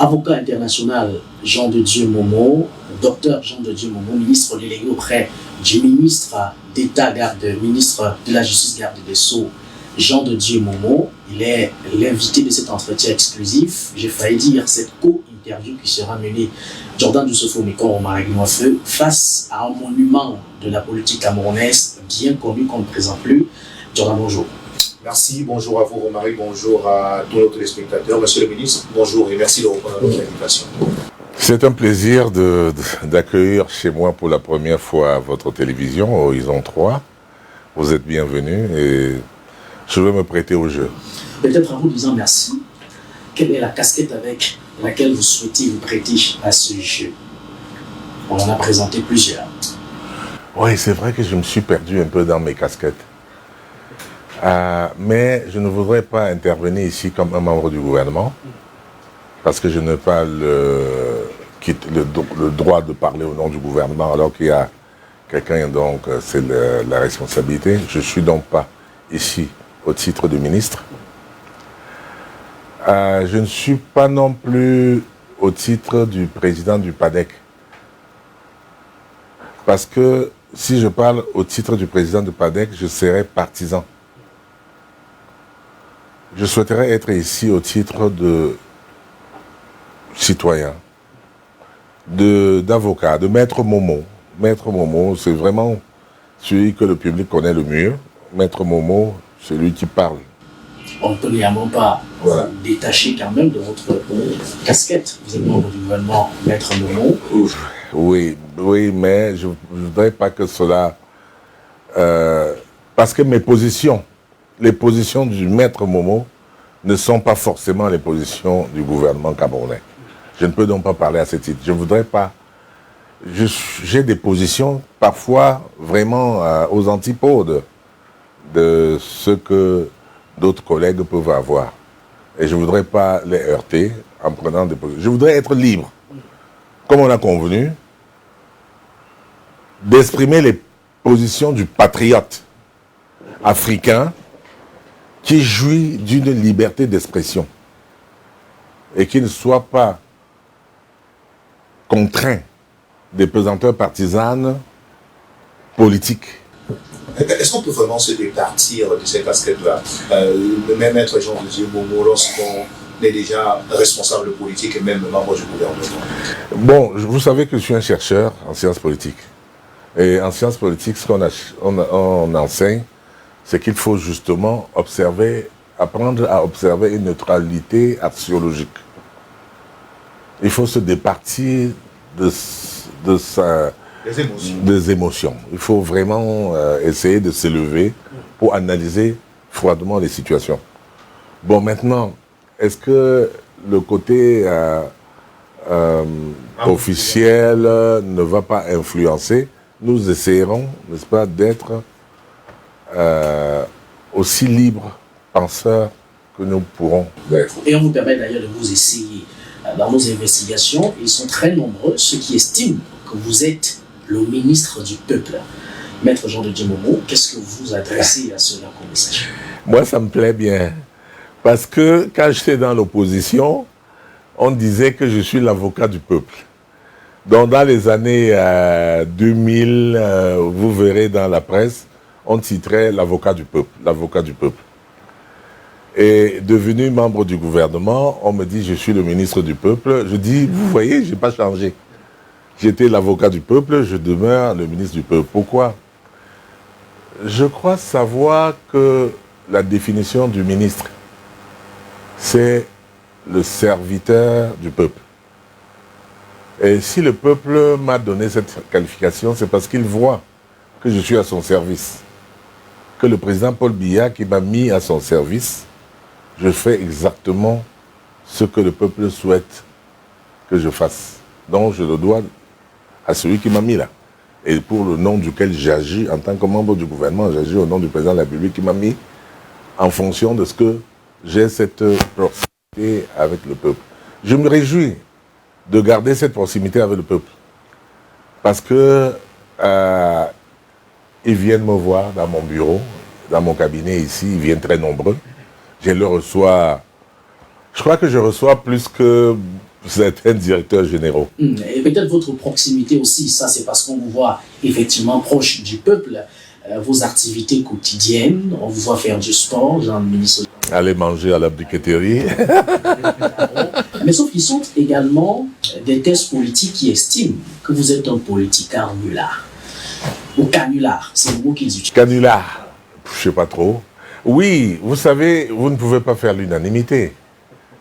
avocat international Jean de Dieu Momo, docteur Jean de Dieu Momo, ministre délégué auprès du ministre d'État, ministre de la Justice, garde des Sceaux, Jean de Dieu Momo. Il est l'invité de cet entretien exclusif. J'ai failli dire cette co-interview qui sera menée Jordan Doussefo Mekong Omar Guinoifeu face à un monument de la politique camerounaise bien connu qu'on ne présente plus. Jordan, bonjour. Merci, bonjour à vous Romaric, bonjour à tous nos téléspectateurs. Monsieur le ministre, bonjour et merci de répondre à notre invitation. C'est un plaisir d'accueillir chez moi pour la première fois votre télévision, Horizon 3. Vous êtes bienvenus et je vais me prêter au jeu. Peut-être en vous disant merci, quelle est la casquette avec laquelle vous souhaitez vous prêter à ce jeu? On en a présenté plusieurs. Oui, c'est vrai que je me suis perdu un peu dans mes casquettes. Mais je ne voudrais pas intervenir ici comme un membre du gouvernement, parce que je n'ai pas le droit de parler au nom du gouvernement, alors qu'il y a quelqu'un, donc c'est la responsabilité. Je ne suis donc pas ici au titre de ministre. Je ne suis pas non plus au titre du président du PADEC. Parce que si je parle au titre du président du PADEC, je serais partisan. Je souhaiterais être ici au titre de citoyen, d'avocat, de Maître Momo. Maître Momo, c'est vraiment celui que le public connaît le mieux. Maître Momo, c'est lui qui parle. On ne peut néanmoins pas détacher quand même de votre casquette. Vous êtes membre du gouvernement, Maître Momo. Oui, mais je ne voudrais pas que cela... parce que les positions du Maître Momo ne sont pas forcément les positions du gouvernement camerounais. Je ne peux donc pas parler à ce titre. Je ne voudrais pas... J'ai des positions parfois vraiment aux antipodes de ce que d'autres collègues peuvent avoir. Et je ne voudrais pas les heurter en prenant des positions. Je voudrais être libre, comme on a convenu, d'exprimer les positions du patriote africain qui jouit d'une liberté d'expression et qui ne soit pas contraint des pesanteurs partisanes politiques. Est-ce qu'on peut vraiment se départir de cette casquette-là, le même Maître Jean de Dieu Momo, lorsqu'on est déjà responsable politique et même membre du gouvernement? Bon, vous savez que je suis un chercheur en sciences politiques. Et en sciences politiques, ce qu'on enseigne, c'est qu'il faut justement apprendre à observer une neutralité axiologique. Il faut se départir des émotions. Il faut vraiment essayer de s'élever pour analyser froidement les situations. Bon, maintenant, est-ce que le côté officiel ne va pas influencer? Nous essayerons, n'est-ce pas, d'être aussi libres penseurs que nous pourrons l'être. Et on vous permet d'ailleurs de vous essayer. Dans nos investigations, ils sont très nombreux ceux qui estiment que vous êtes le ministre du peuple. Maître Jean de Dieu Momo, qu'est-ce que vous adressez à cela comme message? Moi, ça me plaît bien. Parce que quand j'étais dans l'opposition, on disait que je suis l'avocat du peuple. Donc, dans les années 2000, vous verrez dans la presse, on titrait l'avocat du peuple, l'avocat du peuple. Et devenu membre du gouvernement, on me dit je suis le ministre du peuple. Je dis, vous voyez, je n'ai pas changé. J'étais l'avocat du peuple, je demeure le ministre du peuple. Pourquoi? Je crois savoir que la définition du ministre, c'est le serviteur du peuple. Et si le peuple m'a donné cette qualification, c'est parce qu'il voit que je suis à son service. Que le président Paul Biya, qui m'a mis à son service, je fais exactement ce que le peuple souhaite que je fasse. Donc je le dois à celui qui m'a mis là. Et pour le nom duquel j'agis en tant que membre du gouvernement, j'agis au nom du président de la République qui m'a mis en fonction de ce que j'ai cette proximité avec le peuple. Je me réjouis de garder cette proximité avec le peuple. Parce que ils viennent me voir dans mon bureau, dans mon cabinet ici, ils viennent très nombreux. Je les reçois, je crois que je reçois plus que certains directeurs généraux. Et peut-être votre proximité aussi, ça c'est parce qu'on vous voit effectivement proche du peuple, vos activités quotidiennes, on vous voit faire du sport, genre le ministre. Aller manger à la briqueterie. Mais sauf qu'ils sont également des thèses politiques qui estiment que vous êtes un politicard nulard. Ou canular, c'est le mot qu'ils utilisent. Canular, je ne sais pas trop. Oui, vous savez, vous ne pouvez pas faire l'unanimité.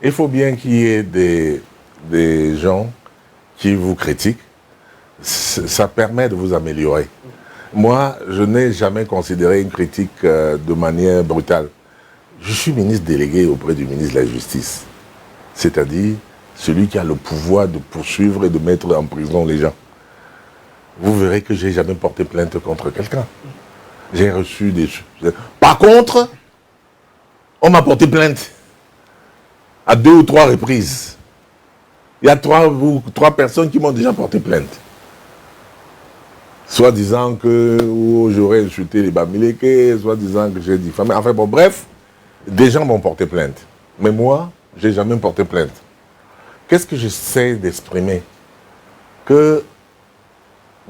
Il faut bien qu'il y ait des gens qui vous critiquent. Ça permet de vous améliorer. Moi, je n'ai jamais considéré une critique de manière brutale. Je suis ministre délégué auprès du ministre de la Justice. C'est-à-dire celui qui a le pouvoir de poursuivre et de mettre en prison les gens. Vous verrez que je n'ai jamais porté plainte contre quelqu'un. J'ai reçu des... Par contre, on m'a porté plainte à 2 ou 3 reprises. Il y a 3 personnes qui m'ont déjà porté plainte. Soit disant que j'aurais insulté les Bamileke, soit disant que j'ai diffamé. Enfin bon, bref, des gens m'ont porté plainte. Mais moi, je n'ai jamais porté plainte. Qu'est-ce que j'essaie d'exprimer? Que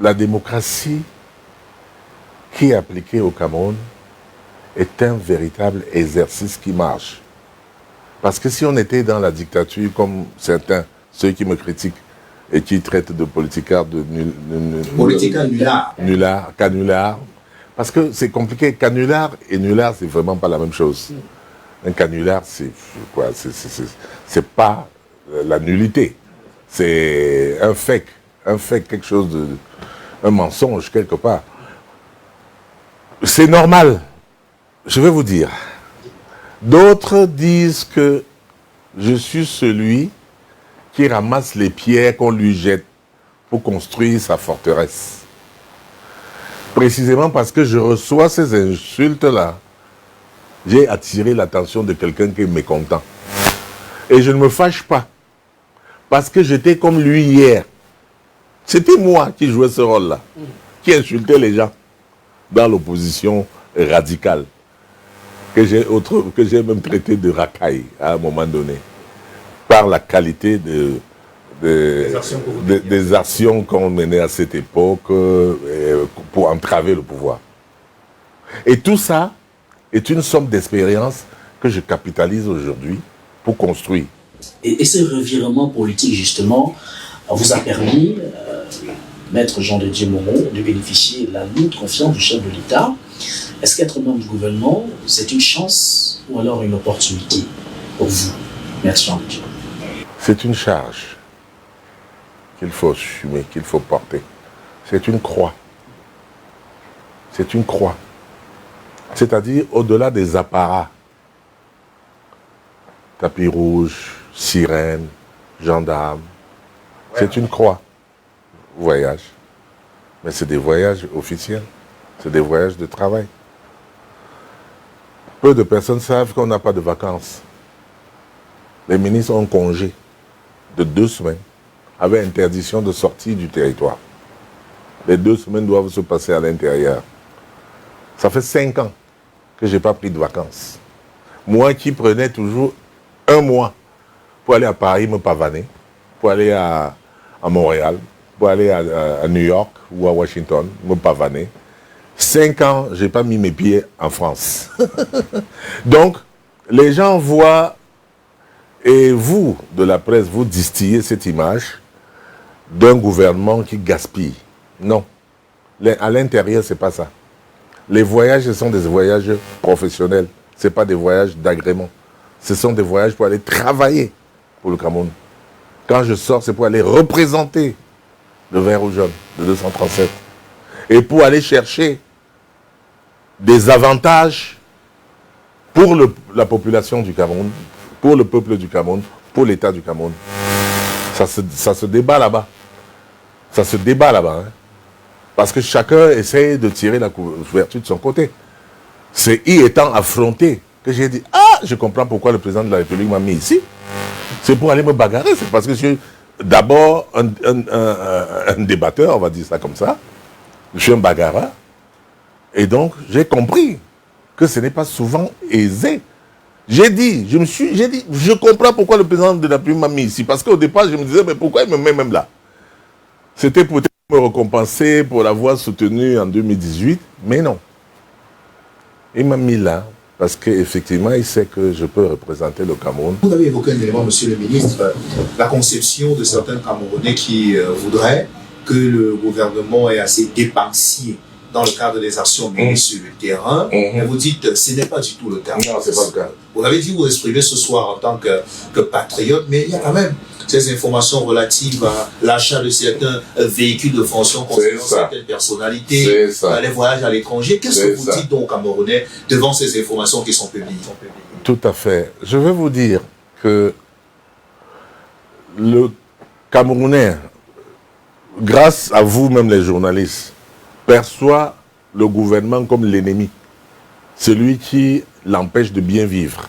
la démocratie qui est appliquée au Cameroun est un véritable exercice qui marche. Parce que si on était dans la dictature, comme certains, ceux qui me critiquent et qui traitent de politicard de nulard, canular, parce que c'est compliqué. Canular et nulard, c'est vraiment pas la même chose. Un canular, c'est quoi? C'est pas la nullité. C'est un fake, quelque chose de... un mensonge quelque part. C'est normal. Je vais vous dire. D'autres disent que je suis celui qui ramasse les pierres qu'on lui jette pour construire sa forteresse. Précisément parce que je reçois ces insultes-là, j'ai attiré l'attention de quelqu'un qui est mécontent. Et je ne me fâche pas. Parce que j'étais comme lui hier. C'était moi qui jouais ce rôle-là, qui insultais les gens dans l'opposition radicale, que j'ai même traité de racaille à un moment donné, par la qualité des actions qu'on menait à cette époque pour entraver le pouvoir. Et tout ça est une somme d'expérience que je capitalise aujourd'hui pour construire. Et ce revirement politique, justement, vous a permis, Maître Jean de Dieu Momo, de bénéficier de la lourde confiance du chef de l'État. Est-ce qu'être membre du gouvernement, c'est une chance ou alors une opportunité pour vous, Maître Jean de Dieu? C'est une charge qu'il faut assumer, qu'il faut porter. C'est une croix. C'est une croix. C'est-à-dire au-delà des apparats, tapis rouge, sirène, gendarme, c'est une croix. Voyage. Mais c'est des voyages officiels. C'est des voyages de travail. Peu de personnes savent qu'on n'a pas de vacances. Les ministres ont congé de 2 semaines avec interdiction de sortie du territoire. Les 2 semaines doivent se passer à l'intérieur. Ça fait 5 ans que je n'ai pas pris de vacances. Moi qui prenais toujours 1 mois pour aller à Paris me pavaner, pour aller à Montréal, pour aller à New York ou à Washington, me pavaner. 5 ans, je n'ai pas mis mes pieds en France. Donc, les gens voient, et vous, de la presse, vous distillez cette image d'un gouvernement qui gaspille. Non. À l'intérieur, ce n'est pas ça. Les voyages, ce sont des voyages professionnels. Ce n'est pas des voyages d'agrément. Ce sont des voyages pour aller travailler pour le Cameroun. Quand je sors, c'est pour aller représenter le vert ou jaune de 237. Et pour aller chercher des avantages pour la population du Cameroun, pour le peuple du Cameroun, pour l'État du Cameroun. Ça se débat là-bas. Ça se débat là-bas. Hein. Parce que chacun essaie de tirer la couverture de son côté. C'est y étant affronté que j'ai dit, ah, je comprends pourquoi le président de la République m'a mis ici. C'est pour aller me bagarrer. C'est parce que je suis d'abord un débatteur, on va dire ça comme ça. Je suis un bagarreur. Et donc, j'ai compris que ce n'est pas souvent aisé J'ai dit, je comprends pourquoi le président de la République m'a mis ici. Parce qu'au départ, je me disais, mais pourquoi il me met même là? C'était peut-être me récompenser pour l'avoir soutenu en 2018, mais non. Il m'a mis là parce qu'effectivement, il sait que je peux représenter le Cameroun. Vous avez évoqué un élément, monsieur le ministre, la conception de certains Camerounais qui voudraient que le gouvernement est assez dépensier dans le cadre des actions menées sur le terrain. Et vous dites que ce n'est pas du tout le cas. Non, c'est pas le cas. Vous l'avez dit, vous exprimez ce soir en tant que patriote, mais il y a quand même ces informations relatives à l'achat de certains véhicules de fonction concernant certaines personnalités, les voyages à l'étranger. Qu'est-ce que vous dites donc aux Camerounais devant ces informations qui sont publiées? Tout à fait. Je veux vous dire que le Camerounais, grâce à vous même les journalistes, perçoit le gouvernement comme l'ennemi. Celui qui l'empêche de bien vivre.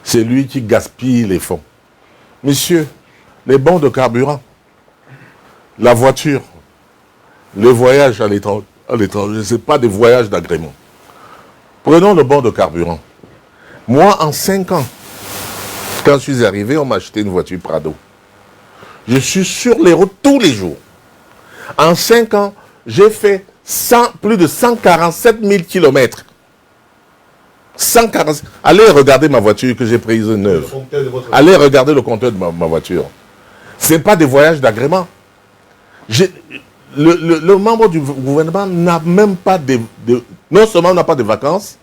Celui qui gaspille les fonds. Monsieur, les bons de carburant, la voiture, les voyages à l'étranger, ce n'est pas des voyages d'agrément. Prenons le bon de carburant. Moi, en 5 ans, quand je suis arrivé, on m'a acheté une voiture Prado. Je suis sur les routes tous les jours. En 5 ans, j'ai fait plus de 147 000 kilomètres. 140. Allez regarder ma voiture que j'ai prise neuve. Allez regarder le compteur de ma voiture. Ce n'est pas des voyages d'agrément. Le membre du gouvernement n'a même pas non seulement n'a pas de vacances,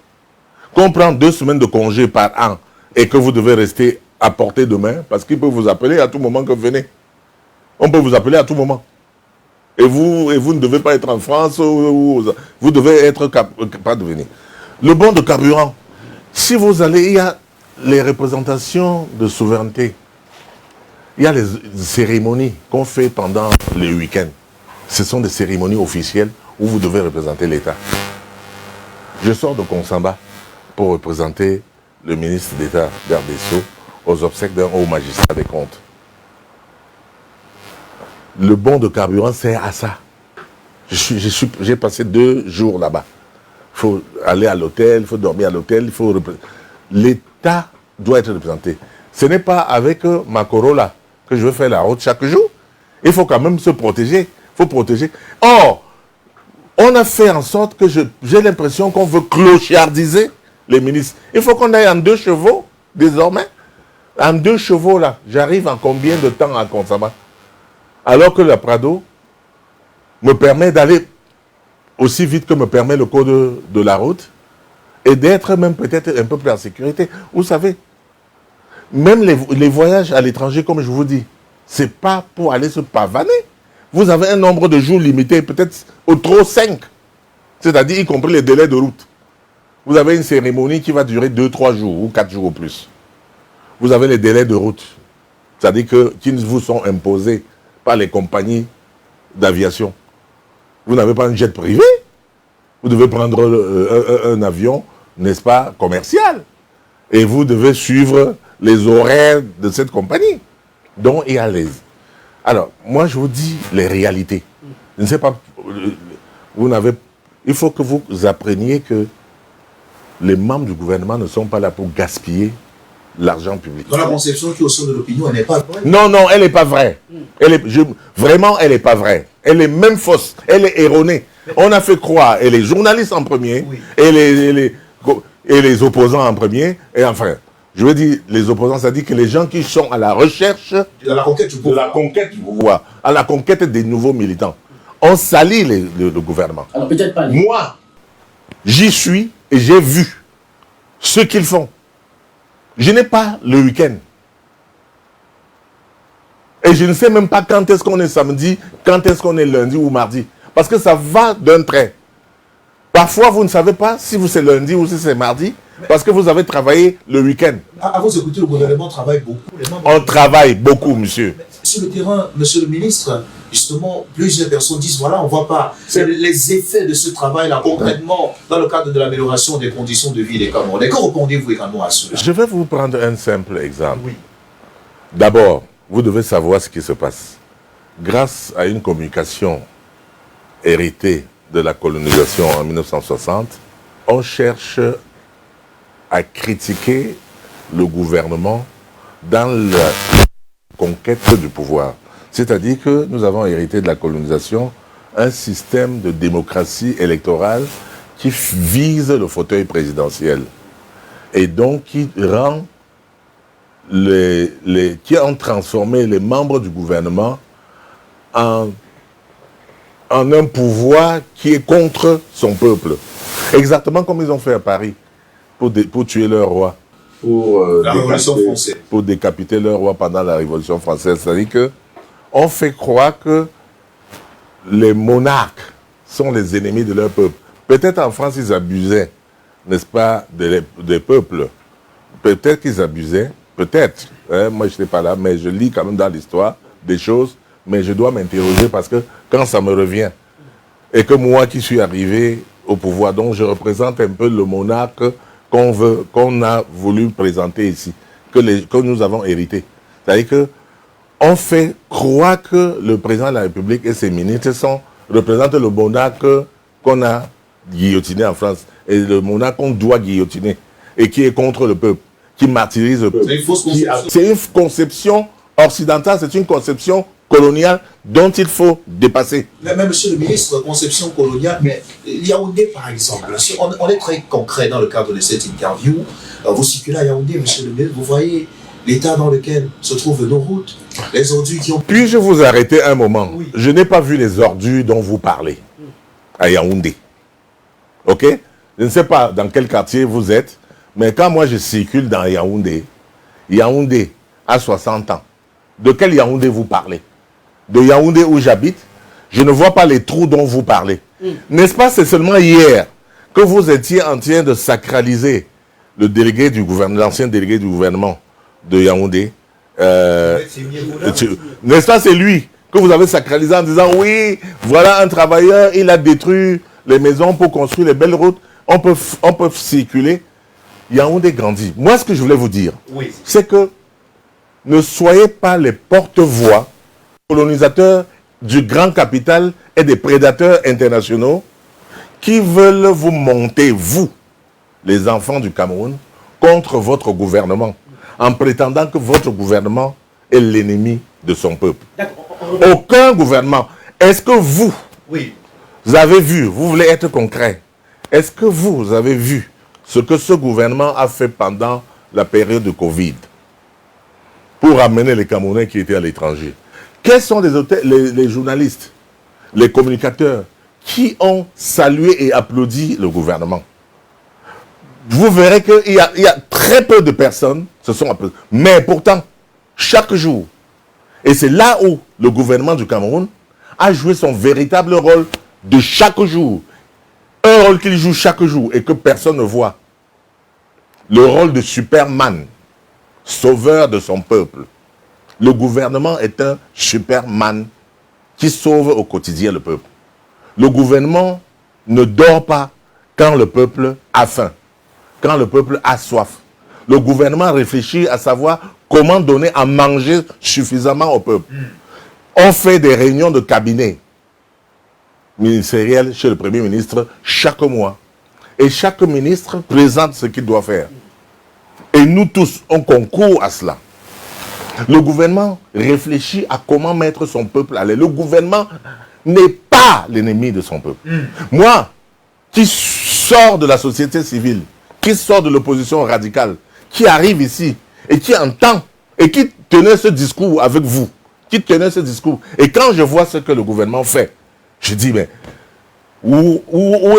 qu'on prend 2 semaines de congé par an et que vous devez rester à portée de main, parce qu'il peut vous appeler à tout moment que vous venez. On peut vous appeler à tout moment. Et vous ne devez pas être en France, vous devez être capable de venir. Le bon de carburant, si vous allez, il y a les représentations de souveraineté. Il y a les cérémonies qu'on fait pendant les week-ends. Ce sont des cérémonies officielles où vous devez représenter l'État. Je sors de Konsamba pour représenter le ministre d'État, garde des Sceaux, aux obsèques d'un haut magistrat des comptes. Le bon de carburant sert à ça. J'ai passé 2 jours là-bas. Il faut aller à l'hôtel, il faut dormir à l'hôtel, l'État doit être représenté. Ce n'est pas avec ma Corolla que je veux faire la route chaque jour. Il faut quand même se protéger. Il faut protéger. Or, on a fait en sorte que j'ai l'impression qu'on veut clochardiser les ministres. Il faut qu'on aille en 2 chevaux, désormais. En 2 chevaux, là, j'arrive en combien de temps à Konsamba? Alors que la Prado me permet d'aller aussi vite que me permet le code de la route et d'être même peut-être un peu plus en sécurité. Vous savez, même les voyages à l'étranger, comme je vous dis, ce n'est pas pour aller se pavaner. Vous avez un nombre de jours limité, peut-être au trop 5. C'est-à-dire y compris les délais de route. Vous avez une cérémonie qui va durer 2-3 jours ou 4 jours au plus. Vous avez les délais de route. C'est-à-dire qui vous sont imposés par les compagnies d'aviation. Vous n'avez pas un jet privé. Vous devez prendre un avion, n'est-ce pas, commercial. Et vous devez suivre les horaires de cette compagnie. Donc, il y a les... Alors, moi, je vous dis les réalités. Je ne sais pas... Il faut que vous appreniez que les membres du gouvernement ne sont pas là pour gaspiller l'argent public. Dans la conception qui est au sein de l'opinion, elle n'est pas vraie. Non, non, elle n'est pas vraie. Vraiment, elle n'est pas vraie. Elle est même fausse. Elle est erronée. On a fait croire, et les journalistes en premier, oui, et les opposants en premier, et enfin, je veux dire, les opposants, ça dit que les gens qui sont à la recherche de la conquête du pouvoir, à la conquête des nouveaux militants, on salit le gouvernement. Alors peut-être pas. Moi, j'y suis et j'ai vu ce qu'ils font. Je n'ai pas le week-end. Et je ne sais même pas quand est-ce qu'on est samedi, quand est-ce qu'on est lundi ou mardi. Parce que ça va d'un trait. Parfois, vous ne savez pas si c'est lundi ou si c'est mardi, parce que vous avez travaillé le week-end. À vous écouter, le gouvernement travaille beaucoup. On travaille beaucoup, monsieur. Sur le terrain, monsieur le ministre, justement, plusieurs personnes disent, voilà, on ne voit pas les effets de ce travail-là concrètement dans le cadre de l'amélioration des conditions de vie des Camerounais. Que répondez-vous également à cela? Je vais vous prendre un simple exemple. Oui. D'abord, vous devez savoir ce qui se passe. Grâce à une communication héritée de la colonisation en 1960, on cherche à critiquer le gouvernement dans la conquête du pouvoir. C'est-à-dire que nous avons hérité de la colonisation un système de démocratie électorale qui vise le fauteuil présidentiel et donc qui rend qui ont transformé les membres du gouvernement en un pouvoir qui est contre son peuple. Exactement comme ils ont fait à Paris pour tuer leur roi. Pour décapiter leur roi pendant la Révolution française. C'est-à-dire qu'on fait croire que les monarques sont les ennemis de leur peuple. Peut-être en France, ils abusaient, n'est-ce pas, des peuples. Peut-être qu'ils abusaient, peut-être. Hein, moi, je n'étais pas là, mais je lis quand même dans l'histoire des choses, mais je dois m'interroger parce que quand ça me revient, et que moi qui suis arrivé au pouvoir, donc je représente un peu le monarque qu'on a voulu présenter ici, que nous avons hérité. C'est-à-dire qu'on fait croire que le président de la République et ses ministres représentent le monarque qu'on a guillotiné en France, et le monarque qu'on doit guillotiner, et qui est contre le peuple, qui martyrise le peuple. C'est une fausse conception. C'est une conception occidentale, c'est une conception coloniale dont il faut dépasser. Mais monsieur le ministre, conception coloniale, mais Yaoundé par exemple, on est très concret dans le cadre de cette interview. Vous circulez à Yaoundé, monsieur le ministre, vous voyez l'état dans lequel se trouvent nos routes, les ordures qui ont... Puis-je vous arrêter un moment? Oui. Je n'ai pas vu les ordures dont vous parlez à Yaoundé. Ok? Je ne sais pas dans quel quartier vous êtes, mais quand moi je circule dans Yaoundé, Yaoundé a 60 ans. De quel Yaoundé vous parlez? De Yaoundé où j'habite, je ne vois pas les trous dont vous parlez. N'est-ce pas, c'est seulement hier que vous étiez en train de sacraliser le délégué du gouvernement, l'ancien délégué du gouvernement de Yaoundé. N'est-ce pas, c'est lui que vous avez sacralisé en disant oui, voilà un travailleur, il a détruit les maisons pour construire les belles routes, on peut circuler. Yaoundé grandit. Moi, ce que je voulais vous dire, c'est que ne soyez pas les porte-voix colonisateurs du grand capital et des prédateurs internationaux qui veulent vous monter, vous, les enfants du Cameroun, contre votre gouvernement, en prétendant que votre gouvernement est l'ennemi de son peuple. Aucun gouvernement. Est-ce que vous avez vu, vous voulez être concret, est-ce que vous avez vu ce que ce gouvernement a fait pendant la période de Covid pour amener les Camerounais qui étaient à l'étranger? Quels sont les journalistes, les communicateurs qui ont salué et applaudi le gouvernement? Vous verrez qu'il y a très peu de personnes se sont applaudis. Mais pourtant, chaque jour, et c'est là où le gouvernement du Cameroun a joué son véritable rôle de chaque jour. Un rôle qu'il joue chaque jour et que personne ne voit. Le rôle de Superman, sauveur de son peuple. Le gouvernement est un Superman qui sauve au quotidien le peuple. Le gouvernement ne dort pas quand le peuple a faim, quand le peuple a soif. Le gouvernement réfléchit à savoir comment donner à manger suffisamment au peuple. On fait des réunions de cabinet ministériel chez le Premier ministre chaque mois. Et chaque ministre présente ce qu'il doit faire. Et nous tous, on concourt à cela. Le gouvernement réfléchit à comment mettre son peuple à l'aise. Le gouvernement n'est pas l'ennemi de son peuple. Moi, qui sors de la société civile, qui sors de l'opposition radicale, qui arrive ici et qui entend et qui tenait ce discours avec vous, qui tenait ce discours. Et quand je vois ce que le gouvernement fait, je dis, mais où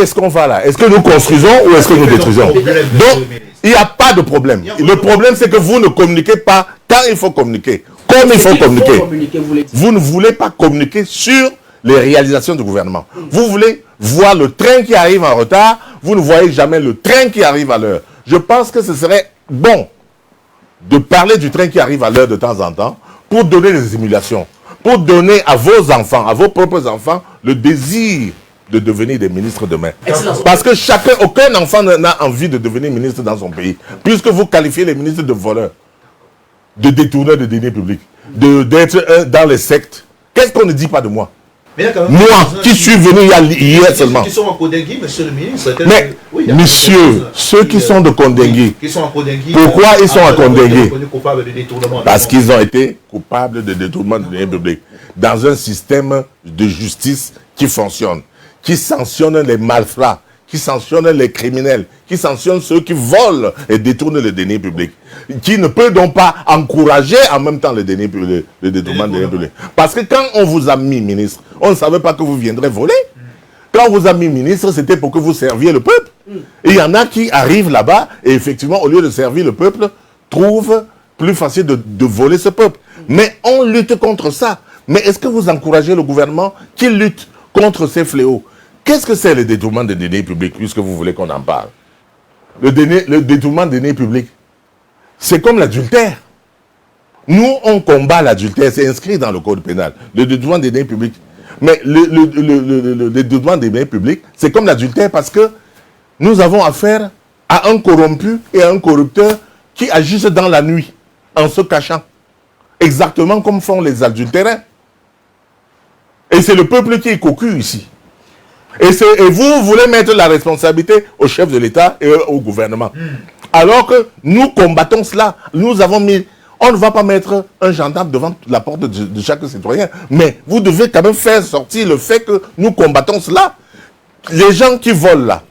est-ce qu'on va là? Est-ce que nous construisons ou est-ce que nous détruisons? Donc, il n'y a pas de problème. Le problème, c'est que vous ne communiquez pas quand il faut communiquer. Comme il faut communiquer. Vous ne voulez pas communiquer sur les réalisations du gouvernement. Vous voulez voir le train qui arrive en retard. Vous ne voyez jamais le train qui arrive à l'heure. Je pense que ce serait bon de parler du train qui arrive à l'heure de temps en temps pour donner des simulations. Pour donner à vos enfants, à vos propres enfants, le désir de devenir des ministres demain. Excellent. Parce que aucun enfant n'a envie de devenir ministre dans son pays. Puisque vous qualifiez les ministres de voleurs, de détourneurs de deniers publics, d'être dans les sectes. Qu'est-ce qu'on ne dit pas de moi? Moi, qui suis venu hier seulement. Qui sont en Kondengui, monsieur le ministre. Mais, monsieur, ceux qui sont de Kondengui, pourquoi ils sont à Kondengui? Parce qu'ils ont été coupables de détournement de deniers publics. Dans un système de justice qui fonctionne, qui sanctionne les malfrats, qui sanctionne les criminels, qui sanctionne ceux qui volent et détournent les deniers publics, qui ne peut donc pas encourager en même temps le détournement des deniers publics. Parce que quand on vous a mis ministre, on ne savait pas que vous viendrez voler. Quand on vous a mis ministre, c'était pour que vous serviez le peuple. Et il y en a qui arrivent là-bas et effectivement, au lieu de servir le peuple, trouvent plus facile de voler ce peuple. Mais on lutte contre ça. Mais est-ce que vous encouragez le gouvernement qui lutte contre ces fléaux? Qu'est-ce que c'est le détournement des deniers publics, puisque vous voulez qu'on en parle? Le détournement des deniers publics, c'est comme l'adultère. Nous, on combat l'adultère, c'est inscrit dans le code pénal, le détournement des deniers publics. Mais le détournement des deniers publics, c'est comme l'adultère parce que nous avons affaire à un corrompu et à un corrupteur qui agissent dans la nuit, en se cachant. Exactement comme font les adultérins. Et c'est le peuple qui est cocu ici. Et vous voulez mettre la responsabilité au chef de l'État et au gouvernement. Alors que nous combattons cela. Nous avons mis... On ne va pas mettre un gendarme devant la porte de chaque citoyen. Mais vous devez quand même faire sortir le fait que nous combattons cela. Les gens qui volent là,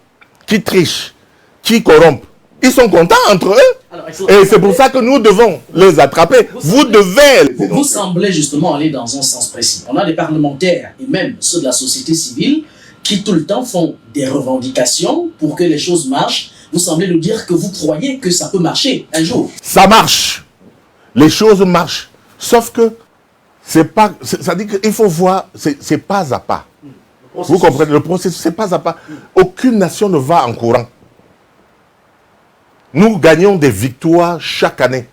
qui trichent, qui corrompent, ils sont contents entre eux. Alors, et c'est pour ça que nous devons les attraper. Vous semblez justement aller dans un sens précis. On a des parlementaires et même ceux de la société civile qui tout le temps font des revendications pour que les choses marchent. Vous semblez nous dire que vous croyez que ça peut marcher un jour. Ça marche. Les choses marchent. Sauf que c'est pas... Ça dit qu'il faut voir, c'est pas à pas. Vous comprenez, le processus, c'est pas à pas. Aucune nation ne va en courant. Nous gagnons des victoires chaque année.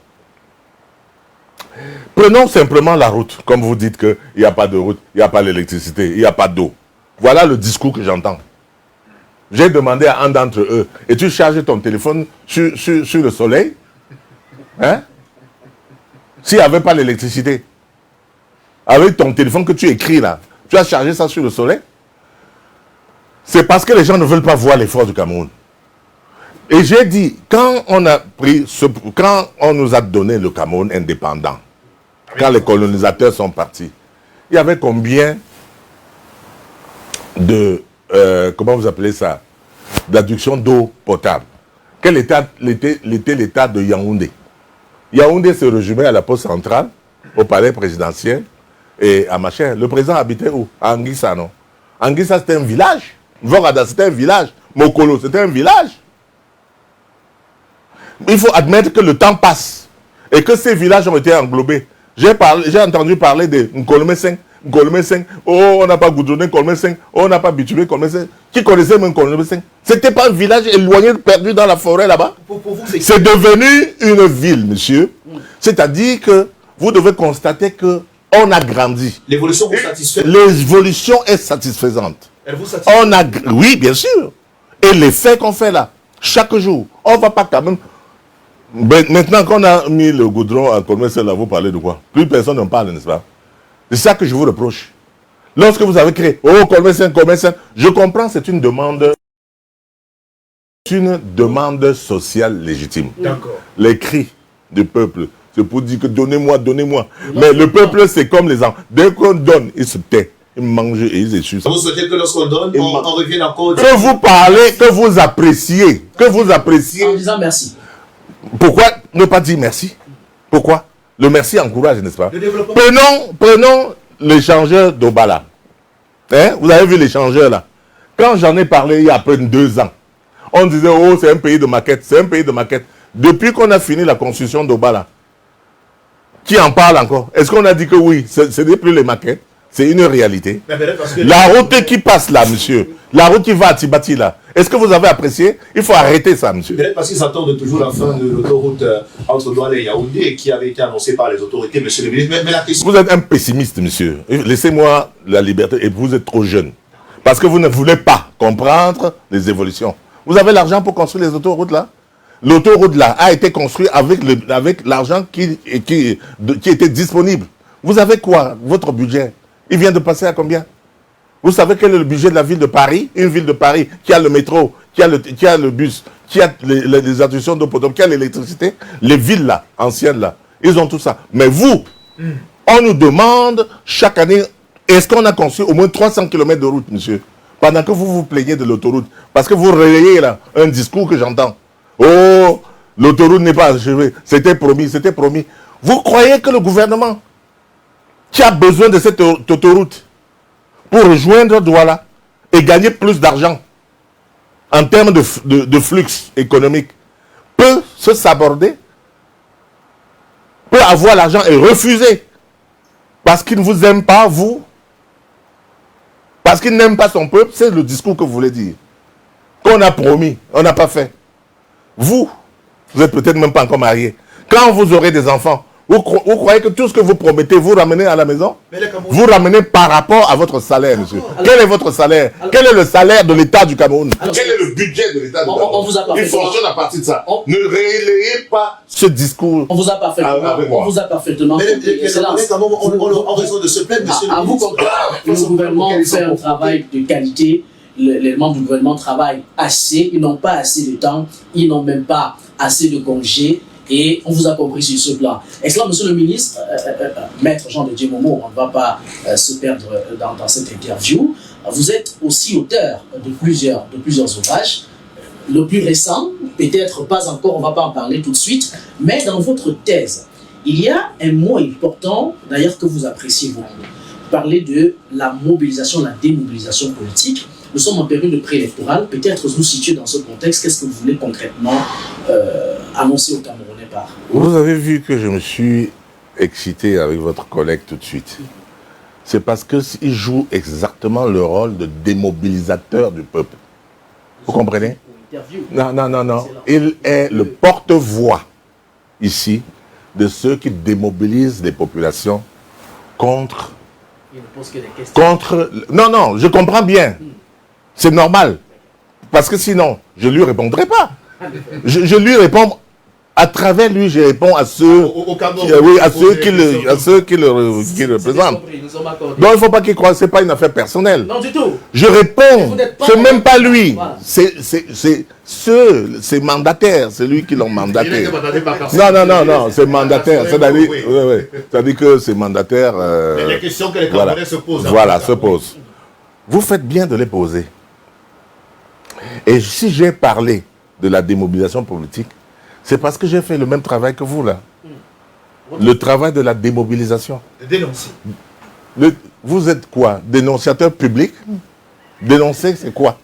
Prenons simplement la route. Comme vous dites qu'il n'y a pas de route, il n'y a pas d'électricité, il n'y a pas d'eau. Voilà le discours que j'entends. J'ai demandé à un d'entre eux, et tu charges ton téléphone sur le soleil? Hein? S'il n'y avait pas l'électricité, avec ton téléphone que tu écris là, tu as chargé ça sur le soleil? C'est parce que les gens ne veulent pas voir l'effort du Cameroun. Et j'ai dit, quand on nous a donné le Cameroun indépendant, quand les colonisateurs sont partis, il y avait combien de, comment vous appelez ça, d'adduction d'eau potable? Quel était l'état de Yaoundé? Yaoundé se résumait à la poste centrale, au palais présidentiel et à machin. Le président habitait où? À Anguissa, non? Anguissa, c'était un village. Vorada, c'était un village. Mokolo, c'était un village. Il faut admettre que le temps passe et que ces villages ont été englobés. J'ai entendu parler de Nkolomé 5. Oh, on n'a pas goudronné Nkolomé 5. Oh, on n'a pas bitumé Nkolomé 5. Qui connaissait même Nkolomé 5? C'était pas un village éloigné, perdu dans la forêt là-bas. C'est devenu une ville, monsieur. C'est-à-dire que vous devez constater que on a grandi. L'évolution vous satisfait? L'évolution est satisfaisante. Elle vous satisfait? Oui, bien sûr. Et les faits qu'on fait là, chaque jour, on ne va pas quand même... Maintenant qu'on a mis le goudron en commerce, là, vous parlez de quoi? Plus personne n'en parle, n'est-ce pas? C'est ça que je vous reproche. Lorsque vous avez créé, oh, commerce, je comprends, c'est une demande sociale légitime. D'accord. Les cris du peuple, c'est pour dire que donnez-moi, donnez-moi. Mais le peuple, c'est comme les enfants. Dès qu'on donne, ils se taisent, ils mangent et ils échouent. Vous souhaitez que lorsqu'on donne, on revienne encore... Que vous parlez, que vous appréciez. En disant merci. Pourquoi ne pas dire merci? Pourquoi? Le merci encourage, n'est-ce pas? Prenons l'échangeur d'Obala. Hein? Vous avez vu l'échangeur là? Quand j'en ai parlé il y a à peine 2 ans, on disait, oh, c'est un pays de maquette, c'est un pays de maquette. Depuis qu'on a fini la construction d'Obala, qui en parle encore? Est-ce qu'on a dit que oui, ce n'est plus les maquettes? C'est une réalité. La route qui passe là, monsieur, la route qui va à Tibati là, est-ce que vous avez apprécié? Il faut arrêter ça, monsieur. Peut-être parce qu'ils attendent toujours la fin de l'autoroute entre Douala et Yaoundé qui avait été annoncée par les autorités, monsieur le ministre. Mais la question... Vous êtes un pessimiste, monsieur. Laissez-moi la liberté. Et vous êtes trop jeune. Parce que vous ne voulez pas comprendre les évolutions. Vous avez l'argent pour construire les autoroutes là? L'autoroute là a été construite avec l'argent qui était disponible. Vous avez quoi? Votre budget? Il vient de passer à combien? Vous savez quel est le budget de la ville de Paris? Une ville de Paris qui a le métro, qui a le bus, qui a les attractions d'eau potable, qui a l'électricité. Les villes là, anciennes là, ils ont tout ça. Mais vous, on nous demande chaque année, est-ce qu'on a construit au moins 300 km de route, monsieur? Pendant que vous vous plaignez de l'autoroute. Parce que vous relayez là un discours que j'entends. Oh, l'autoroute n'est pas achevée. C'était promis, c'était promis. Vous croyez que le gouvernement qui a besoin de cette autoroute pour rejoindre Douala et gagner plus d'argent en termes de flux économique peut se saborder, peut avoir l'argent et refuser parce qu'il ne vous aime pas, vous, parce qu'il n'aime pas son peuple? C'est le discours que vous voulez dire. Qu'on a promis, on n'a pas fait. Vous êtes peut-être même pas encore marié. Quand vous aurez des enfants, vous croyez que tout ce que vous promettez, vous ramenez à la maison? Vous ramenez par rapport à votre salaire, monsieur. Quel est votre salaire? Quel est le salaire de l'État du Cameroun? Quel est le budget de l'État du Cameroun? Il fonctionne à partir de ça. Ne relayez pas ce discours. On vous a parfaitement. On vous a parfaitement. En raison de ce plaindre, monsieur le ministre. Le gouvernement fait un travail de qualité. Les membres du gouvernement travaillent assez. Ils n'ont pas assez de temps. Ils n'ont même pas assez de congés. Et on vous a compris sur ce plan. Est-ce là, monsieur le ministre, maître Jean de Dieu Momo, on ne va pas se perdre dans cette interview. Vous êtes aussi auteur de plusieurs ouvrages. Le plus récent, peut-être pas encore, on ne va pas en parler tout de suite, mais dans votre thèse, il y a un mot important, d'ailleurs, que vous appréciez beaucoup. Vous parlez de la mobilisation, la démobilisation politique. Nous sommes en période de préélectorale. Peut-être nous situer dans ce contexte. Qu'est-ce que vous voulez concrètement annoncer aux Camerounais par? Vous avez vu que je me suis excité avec votre collègue tout de suite. C'est parce qu'il joue exactement le rôle de démobilisateur du peuple. Vous comprenez? Non. Il est le porte-voix ici de ceux qui démobilisent les populations contre... Non, je comprends bien. C'est normal. Parce que sinon, je ne lui répondrai pas. Je lui réponds, à travers lui, je réponds à ceux, qui le représentent. Donc il ne faut pas qu'il croie, ce n'est pas une affaire personnelle. Non du tout. Je réponds, c'est même pas lui. Voilà. C'est mandataire, c'est lui qui l'ont mandaté. Non, c'est mandataire. C'est-à-dire que c'est mandataire. Les questions que les Camerounais se posent. Voilà, se posent. Vous faites bien de les poser. Et si j'ai parlé de la démobilisation politique, c'est parce que j'ai fait le même travail que vous, là. Le travail de la démobilisation. Dénoncer. Vous êtes quoi? Dénonciateur public? Dénoncer, c'est quoi?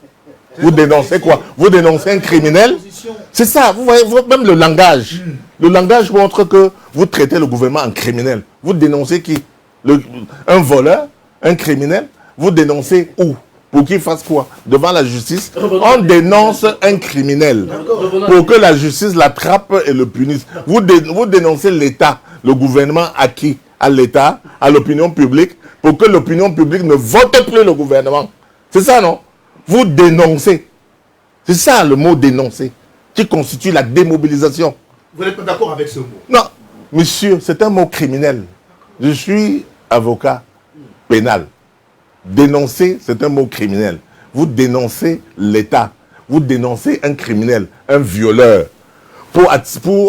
Vous dénoncez quoi? Vous dénoncez un criminel? C'est ça, vous voyez, même le langage. Le langage montre que vous traitez le gouvernement en criminel. Vous dénoncez qui? Un voleur? Un criminel? Vous dénoncez où? Pour qu'il fasse quoi? Devant la justice, on dénonce un criminel pour que la justice l'attrape et le punisse. Vous dénoncez l'État, le gouvernement à qui? À l'État, à l'opinion publique, pour que l'opinion publique ne vote plus le gouvernement. C'est ça, non? Vous dénoncez. C'est ça le mot dénoncer, qui constitue la démobilisation. Vous n'êtes pas d'accord avec ce mot? Non, monsieur, c'est un mot criminel. Je suis avocat pénal. Dénoncer, c'est un mot criminel. Vous dénoncez l'État. Vous dénoncez un criminel, un violeur, pour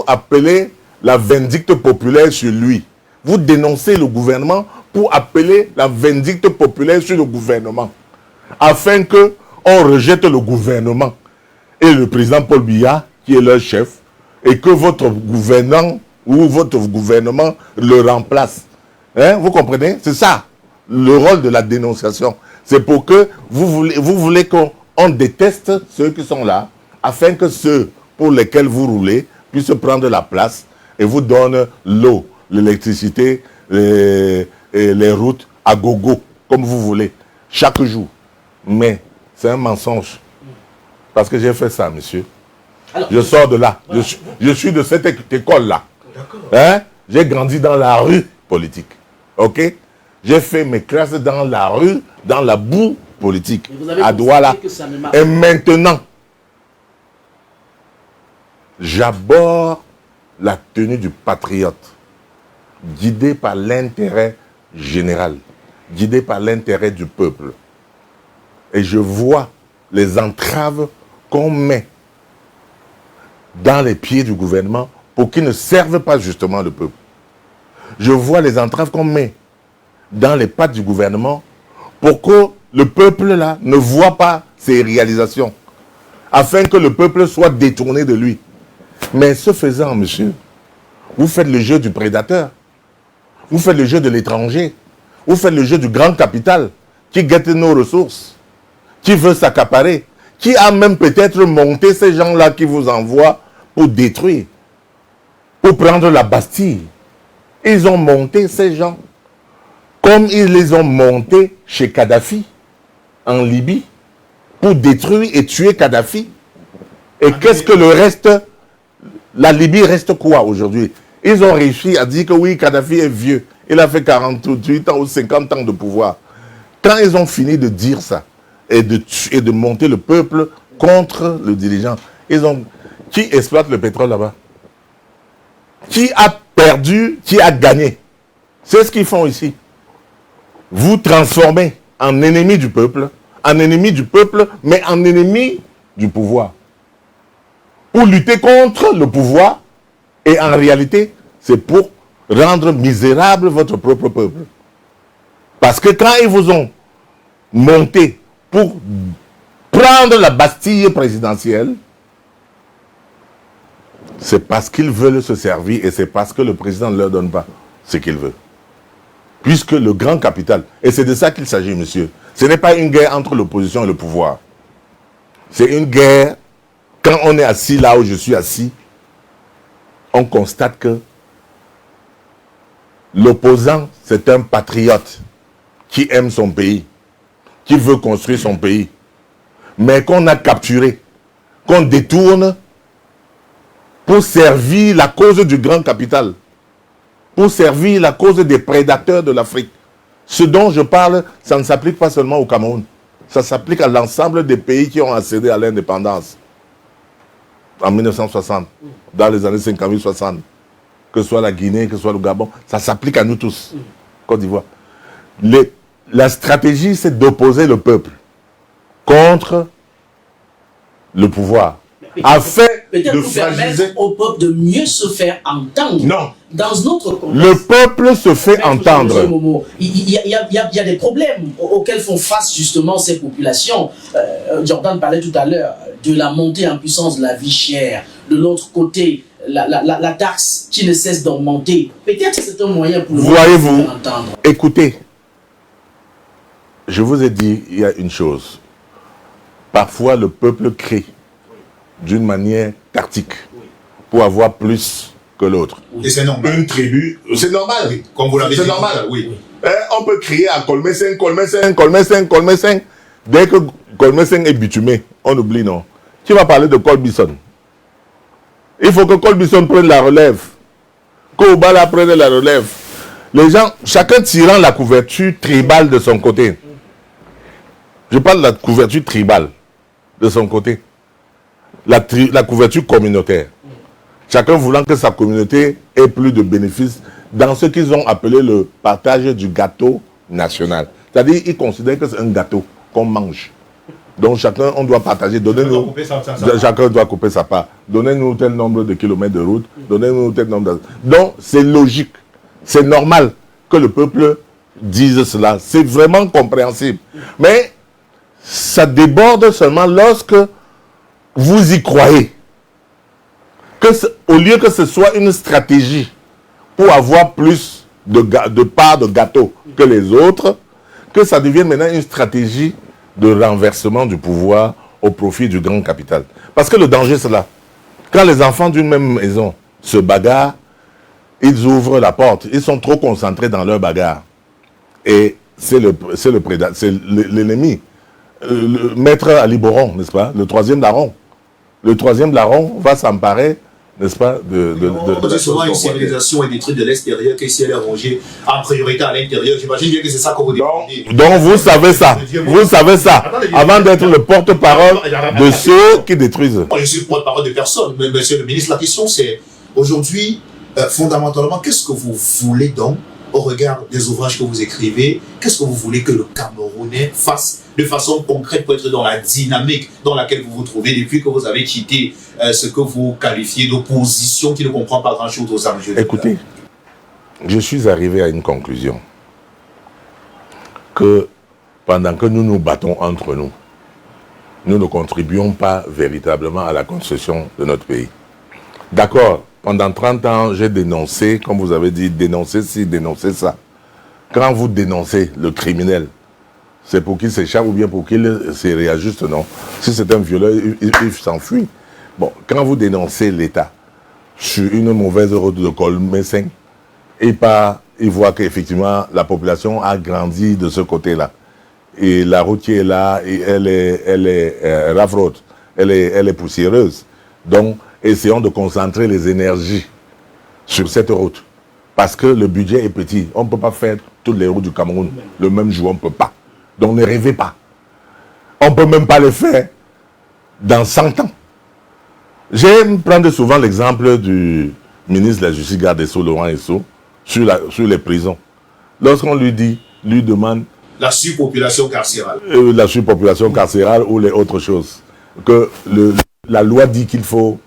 appeler la vindicte populaire sur lui. Vous dénoncez le gouvernement pour appeler la vindicte populaire sur le gouvernement, afin qu'on rejette le gouvernement et le président Paul Biya, qui est leur chef, et que votre gouvernant ou votre gouvernement le remplace. Hein, vous comprenez? C'est ça. Le rôle de la dénonciation, c'est pour que vous voulez qu'on déteste ceux qui sont là, afin que ceux pour lesquels vous roulez puissent prendre la place et vous donnent l'eau, l'électricité, les routes à gogo, comme vous voulez, chaque jour. Mais c'est un mensonge. Parce que j'ai fait ça, monsieur. Alors, je sors de là. Voilà. Je suis de cette école-là. Hein? J'ai grandi dans la rue politique. OK? J'ai fait mes classes dans la rue, dans la boue politique, à Douala. Et maintenant, j'aborde la tenue du patriote, guidé par l'intérêt général, guidé par l'intérêt du peuple. et je vois les entraves qu'on met dans les pieds du gouvernement pour qu'ils ne servent pas justement le peuple. Je vois les entraves qu'on met dans les pattes du gouvernement pour que le peuple là ne voit pas ses réalisations, afin que le peuple soit détourné de lui. Mais ce faisant, monsieur, vous faites le jeu du prédateur, vous faites le jeu de l'étranger, vous faites le jeu du grand capital qui guette nos ressources, qui veut s'accaparer, qui a même peut-être monté ces gens-là qui vous envoient pour détruire, pour prendre la Bastille. Ils ont monté ces gens, comme ils les ont montés chez Kadhafi, en Libye, pour détruire et tuer Kadhafi. Et qu'est-ce que le reste? La Libye reste quoi aujourd'hui? Ils ont réussi à dire que oui, Kadhafi est vieux. Il a fait 48 ans ou 50 ans de pouvoir. Quand ils ont fini de dire ça, et de monter le peuple contre le dirigeant, ils ont... Qui exploite le pétrole là-bas? Qui a perdu, qui a gagné? C'est ce qu'ils font ici. Vous transformez en ennemi du peuple, mais en ennemi du pouvoir. Pour lutter contre le pouvoir, et en réalité, c'est pour rendre misérable votre propre peuple. Parce que quand ils vous ont monté pour prendre la Bastille présidentielle, c'est parce qu'ils veulent se servir et c'est parce que le président ne leur donne pas ce qu'il veut. Puisque le grand capital, et c'est de ça qu'il s'agit, monsieur, ce n'est pas une guerre entre l'opposition et le pouvoir. C'est une guerre, quand on est assis là où je suis assis, on constate que l'opposant, c'est un patriote qui aime son pays, qui veut construire son pays, mais qu'on a capturé, qu'on détourne pour servir la cause du grand capital, pour servir la cause des prédateurs de l'Afrique. Ce dont je parle, ça ne s'applique pas seulement au Cameroun, ça s'applique à l'ensemble des pays qui ont accédé à l'indépendance en 1960, dans les années 50-60, que ce soit la Guinée, que ce soit le Gabon, ça s'applique à nous tous, Côte d'Ivoire. La stratégie, c'est d'opposer le peuple contre le pouvoir, afin de fragiliser au peuple de mieux se faire entendre. Non. Dans notre contexte, le peuple se fait entendre. Il y a des problèmes auxquels font face justement ces populations. Jordan parlait tout à l'heure de la montée en puissance de la vie chère. De l'autre côté, la taxe qui ne cesse d'augmenter. Peut-être que c'est un moyen pour nous de faire entendre. Écoutez, je vous ai dit, il y a une chose. Parfois, le peuple crie d'une manière tactique pour avoir plus que l'autre. Et c'est normal. Une tribu, c'est normal. Oui. Comme vous l'avez dit. C'est normal. Oui. On peut crier à Kolmé 5. Dès que Kolmé 5 est bitumé, on oublie, non. Qui va parler de Colbison? Il faut que Colbison prenne la relève. Koubala prenne la relève. Les gens, chacun tirant la couverture tribale de son côté. Je parle de la couverture tribale de son côté. La couverture communautaire. Chacun voulant que sa communauté ait plus de bénéfices dans ce qu'ils ont appelé le partage du gâteau national. C'est-à-dire qu'ils considèrent que c'est un gâteau qu'on mange. Donc chacun, on doit partager. Donnez-nous, chacun doit couper sa part. Donnez-nous tel nombre de kilomètres de route. Donnez-nous tel nombre de... Donc c'est logique. C'est normal que le peuple dise cela. C'est vraiment compréhensible. Mais ça déborde seulement lorsque vous y croyez. Au lieu que ce soit une stratégie pour avoir plus de parts de gâteau que les autres, que ça devienne maintenant une stratégie de renversement du pouvoir au profit du grand capital. Parce que le danger, c'est là. Quand les enfants d'une même maison se bagarrent, ils ouvrent la porte. Ils sont trop concentrés dans leur bagarre. Et c'est l'ennemi. Le maître Ali Boron, n'est-ce pas? Le troisième larron. Le troisième larron va s'emparer, n'est-ce pas, on dit souvent une civilisation est détruite de l'extérieur, que si elle est rangée en priorité à l'intérieur. J'imagine bien que c'est ça que vous demandez. Donc vous savez ça. Vous savez ça. Avant d'être le porte-parole de ceux qui détruisent. Je suis porte-parole de personne. Mais monsieur le ministre, la question c'est, aujourd'hui, fondamentalement, qu'est-ce que vous voulez donc au regard des ouvrages que vous écrivez, qu'est-ce que vous voulez que le Camerounais fasse de façon concrète pour être dans la dynamique dans laquelle vous vous trouvez depuis que vous avez quitté ce que vous qualifiez d'opposition qui ne comprend pas grand-chose aux enjeux? Écoutez, je suis arrivé à une conclusion que pendant que nous nous battons entre nous, nous ne contribuons pas véritablement à la construction de notre pays. D'accord, pendant 30 ans, j'ai dénoncé, comme vous avez dit, dénoncer ci, dénoncer ça. Quand vous dénoncez le criminel, c'est pour qu'il s'échappe ou bien pour qu'il se réajuste, non? Si c'est un violeur, il s'enfuit. Bon, quand vous dénoncez l'État sur une mauvaise route de Colmessin, il voit qu'effectivement la population a grandi de ce côté-là. Et la route qui est là, elle est rafrote, elle est poussiéreuse. Donc, essayons de concentrer les énergies sur cette route. Parce que le budget est petit. On ne peut pas faire toutes les routes du Cameroun le même jour, on ne peut pas. Donc ne rêvez pas. On ne peut même pas le faire dans 100 ans. J'aime prendre souvent l'exemple du ministre de la Justice, garde des Sceaux, Laurent Esso, sur les prisons. Lorsqu'on lui demande... La surpopulation carcérale. La surpopulation carcérale ou les autres choses. Que la loi dit qu'il faut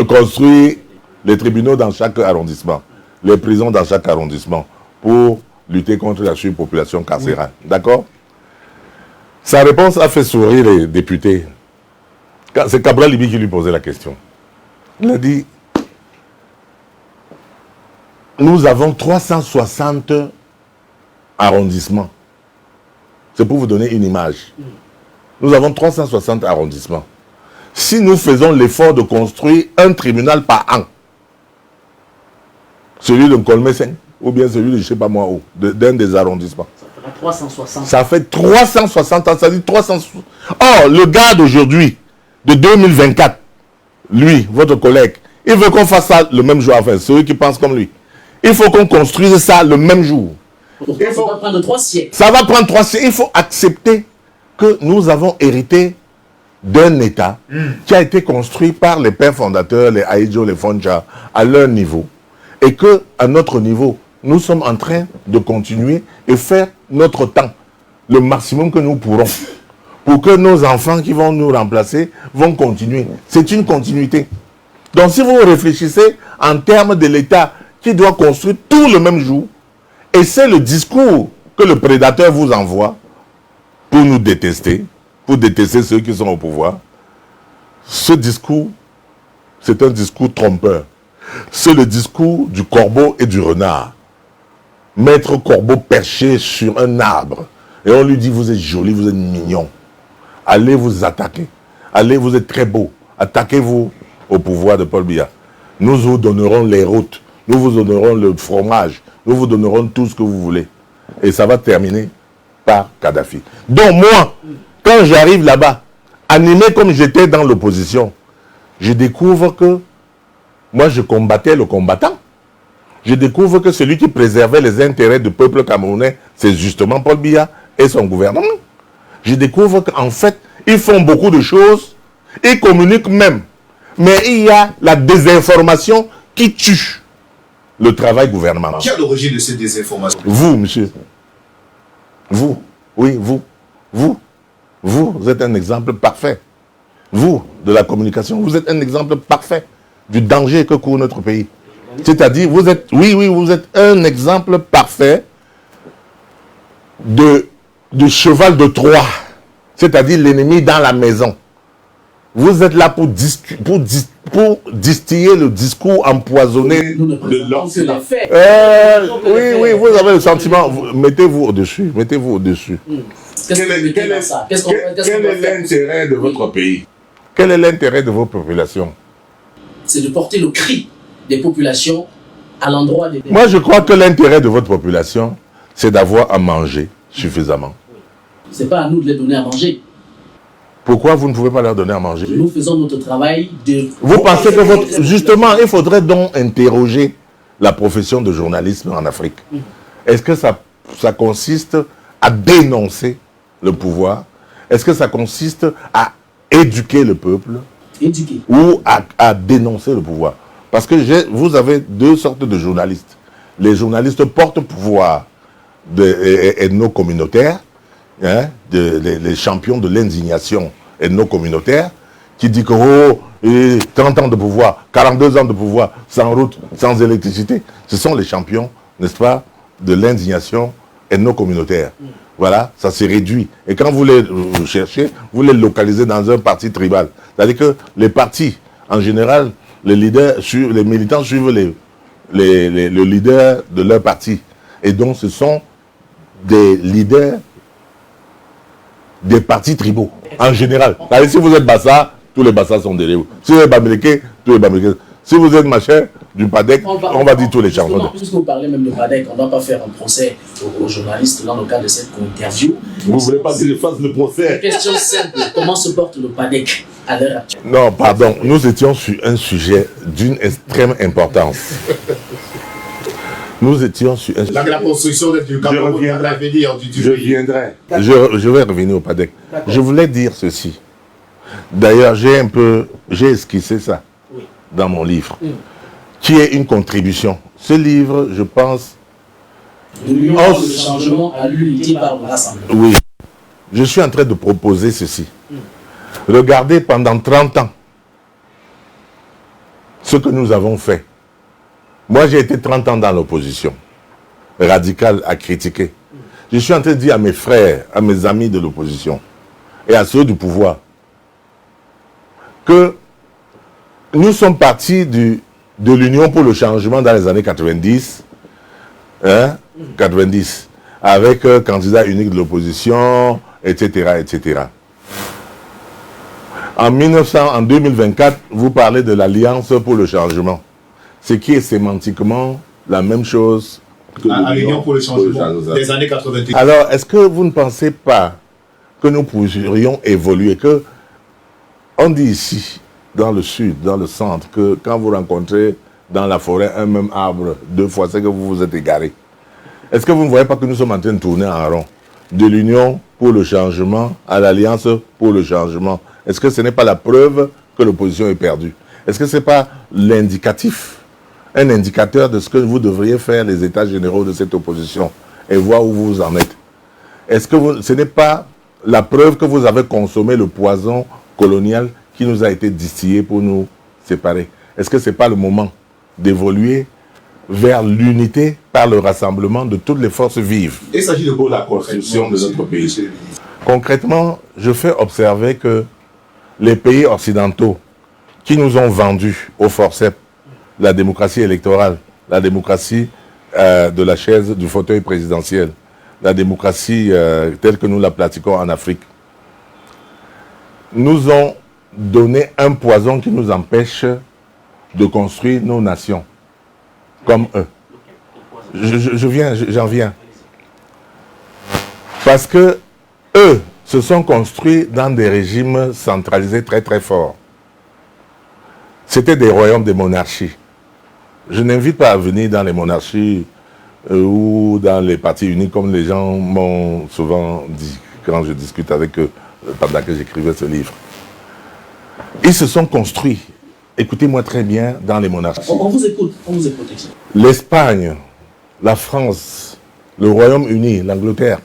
construire les tribunaux dans chaque arrondissement, les prisons dans chaque arrondissement, pour lutter contre la surpopulation carcérale. Oui. D'accord? Sa réponse a fait sourire les députés. C'est Cabral Libi qui lui posait la question. Il a dit, nous avons 360 arrondissements. C'est pour vous donner une image. Nous avons 360 arrondissements. Si nous faisons l'effort de construire un tribunal par an, celui de Colmessin, ou bien celui de je ne sais pas moi où, d'un des arrondissements. Ça fera 360. Ça fait 360 ans, ça dit 360. Or, le gars d'aujourd'hui, de 2024, lui, votre collègue, il veut qu'on fasse ça le même jour, enfin, ceux qui pensent comme lui. Il faut qu'on construise ça le même jour. Ça va prendre 3 siècles. Ça va prendre 3 siècles. Il faut accepter que nous avons hérité d'un État qui a été construit par les pères fondateurs, les Aïdjo, les Fonja, à leur niveau. Et qu'à notre niveau, nous sommes en train de continuer et faire notre temps, le maximum que nous pourrons, pour que nos enfants qui vont nous remplacer vont continuer. C'est une continuité. Donc si vous réfléchissez en termes de l'État qui doit construire tout le même jour, et c'est le discours que le prédateur vous envoie pour nous détester, pour détester ceux qui sont au pouvoir, ce discours, c'est un discours trompeur. C'est le discours du corbeau et du renard. Maître corbeau perché sur un arbre. Et on lui dit, vous êtes joli, vous êtes mignon. Allez vous attaquer. Allez, vous êtes très beau. Attaquez-vous au pouvoir de Paul Biya. Nous vous donnerons les routes. Nous vous donnerons le fromage. Nous vous donnerons tout ce que vous voulez. Et ça va terminer par Kadhafi. Donc moi, quand j'arrive là-bas, animé comme j'étais dans l'opposition, je découvre que moi je combattais le combattant. Je découvre que celui qui préservait les intérêts du peuple camerounais, c'est justement Paul Biya et son gouvernement. Je découvre qu'en fait, ils font beaucoup de choses, ils communiquent même. Mais il y a la désinformation qui tue le travail gouvernemental. Qui est à l'origine de ces désinformations? Vous, monsieur. Vous. Oui, vous. Vous êtes un exemple parfait. Vous, de la communication, vous êtes un exemple parfait du danger que court notre pays. C'est-à-dire, vous êtes, vous êtes un exemple parfait de cheval de Troie. C'est-à-dire l'ennemi dans la maison. Vous êtes là pour distiller le discours empoisonné de l'Occident. Oui, vous avez le sentiment. Mettez-vous au-dessus. Mettez-vous au-dessus. Quel est l'intérêt de votre pays? Quel est l'intérêt de vos populations? C'est de porter le cri des populations à l'endroit des... Moi, je crois que l'intérêt de votre population, c'est d'avoir à manger suffisamment. Ce n'est pas à nous de les donner à manger. Pourquoi vous ne pouvez pas leur donner à manger? Nous faisons notre travail de... Vous pensez que justement, il faudrait donc interroger la profession de journalisme en Afrique. Est-ce que ça consiste à dénoncer le pouvoir? Est-ce que ça consiste à éduquer le peuple? Ou à dénoncer le pouvoir? Parce que vous avez deux sortes de journalistes. les journalistes porte-pouvoir ethno-communautaires, hein, les champions de l'indignation ethno-communautaire, qui dit que 30 ans de pouvoir, 42 ans de pouvoir, sans route, sans électricité, ce sont les champions, n'est-ce pas, de l'indignation ethno-communautaire. Voilà, ça s'est réduit. Et quand vous les cherchez, vous les localisez dans un parti tribal. C'est-à-dire que les partis, en général, les militants suivent le leader de leur parti. Et donc, ce sont des leaders des partis tribaux, en général. C'est-à-dire, si vous êtes Bassa, tous les Bassas sont derrière vous. Si vous êtes Bamileke, tous les Bamileke. Si vous êtes machin du PADEC, on va dire tous les champions. Puisque vous parlez même de PADEC, on ne doit pas faire un procès aux journalistes dans le cadre de cette interview. Vous ne voulez pas que je fasse le procès? Question simple, comment se porte le PADEC à l'heure actuelle? Non, pardon, nous étions sur un sujet d'une extrême importance. Nous étions sur un sujet... La construction du Cameroun à l'avenir du Je viendrai. Je vais revenir au PADEC. Je voulais dire ceci. D'ailleurs, j'ai esquissé ça dans mon livre, qui est une contribution. Ce livre, je pense... Le changement à l'unité par le rassemblement. Oui. Je suis en train de proposer ceci. Regardez pendant 30 ans ce que nous avons fait. Moi, j'ai été 30 ans dans l'opposition, radicale à critiquer. Je suis en train de dire à mes frères, à mes amis de l'opposition et à ceux du pouvoir que nous sommes partis de l'Union pour le changement dans les années 90, 90, avec candidat unique de l'opposition, etc., etc. En 2024, vous parlez de l'Alliance pour le changement, ce qui est sémantiquement la même chose que l'Union pour le changement des années 90. Alors, est-ce que vous ne pensez pas que nous pourrions évoluer, que on dit ici, dans le sud, dans le centre, que quand vous rencontrez dans la forêt un même arbre 2 fois, c'est que vous vous êtes égaré. Est-ce que vous ne voyez pas que nous sommes en train de tourner en rond? De l'Union pour le changement à l'Alliance pour le changement. Est-ce que ce n'est pas la preuve que l'opposition est perdue? Est-ce que ce n'est pas l'indicatif, un indicateur de ce que vous devriez faire les états généraux de cette opposition et voir où vous en êtes? Est-ce que ce n'est pas la preuve que vous avez consommé le poison colonial qui nous a été distillé pour nous séparer? Est-ce que ce n'est pas le moment d'évoluer vers l'unité par le rassemblement de toutes les forces vives? Il s'agit de pour la construction de notre pays. Concrètement, je fais observer que les pays occidentaux qui nous ont vendu au forceps la démocratie électorale, la démocratie de la chaise du fauteuil présidentiel, la démocratie telle que nous la pratiquons en Afrique, nous ont donné un poison qui nous empêche de construire nos nations comme eux. J'en viens. Parce que eux se sont construits dans des régimes centralisés très très forts. C'était des royaumes, des monarchies. Je n'invite pas à venir dans les monarchies ou dans les partis uniques comme les gens m'ont souvent dit quand je discute avec eux pendant que j'écrivais ce livre. Ils se sont construits, écoutez-moi très bien, dans les monarchies. On vous écoute, on vous écoute. L'Espagne, la France, le Royaume-Uni, l'Angleterre,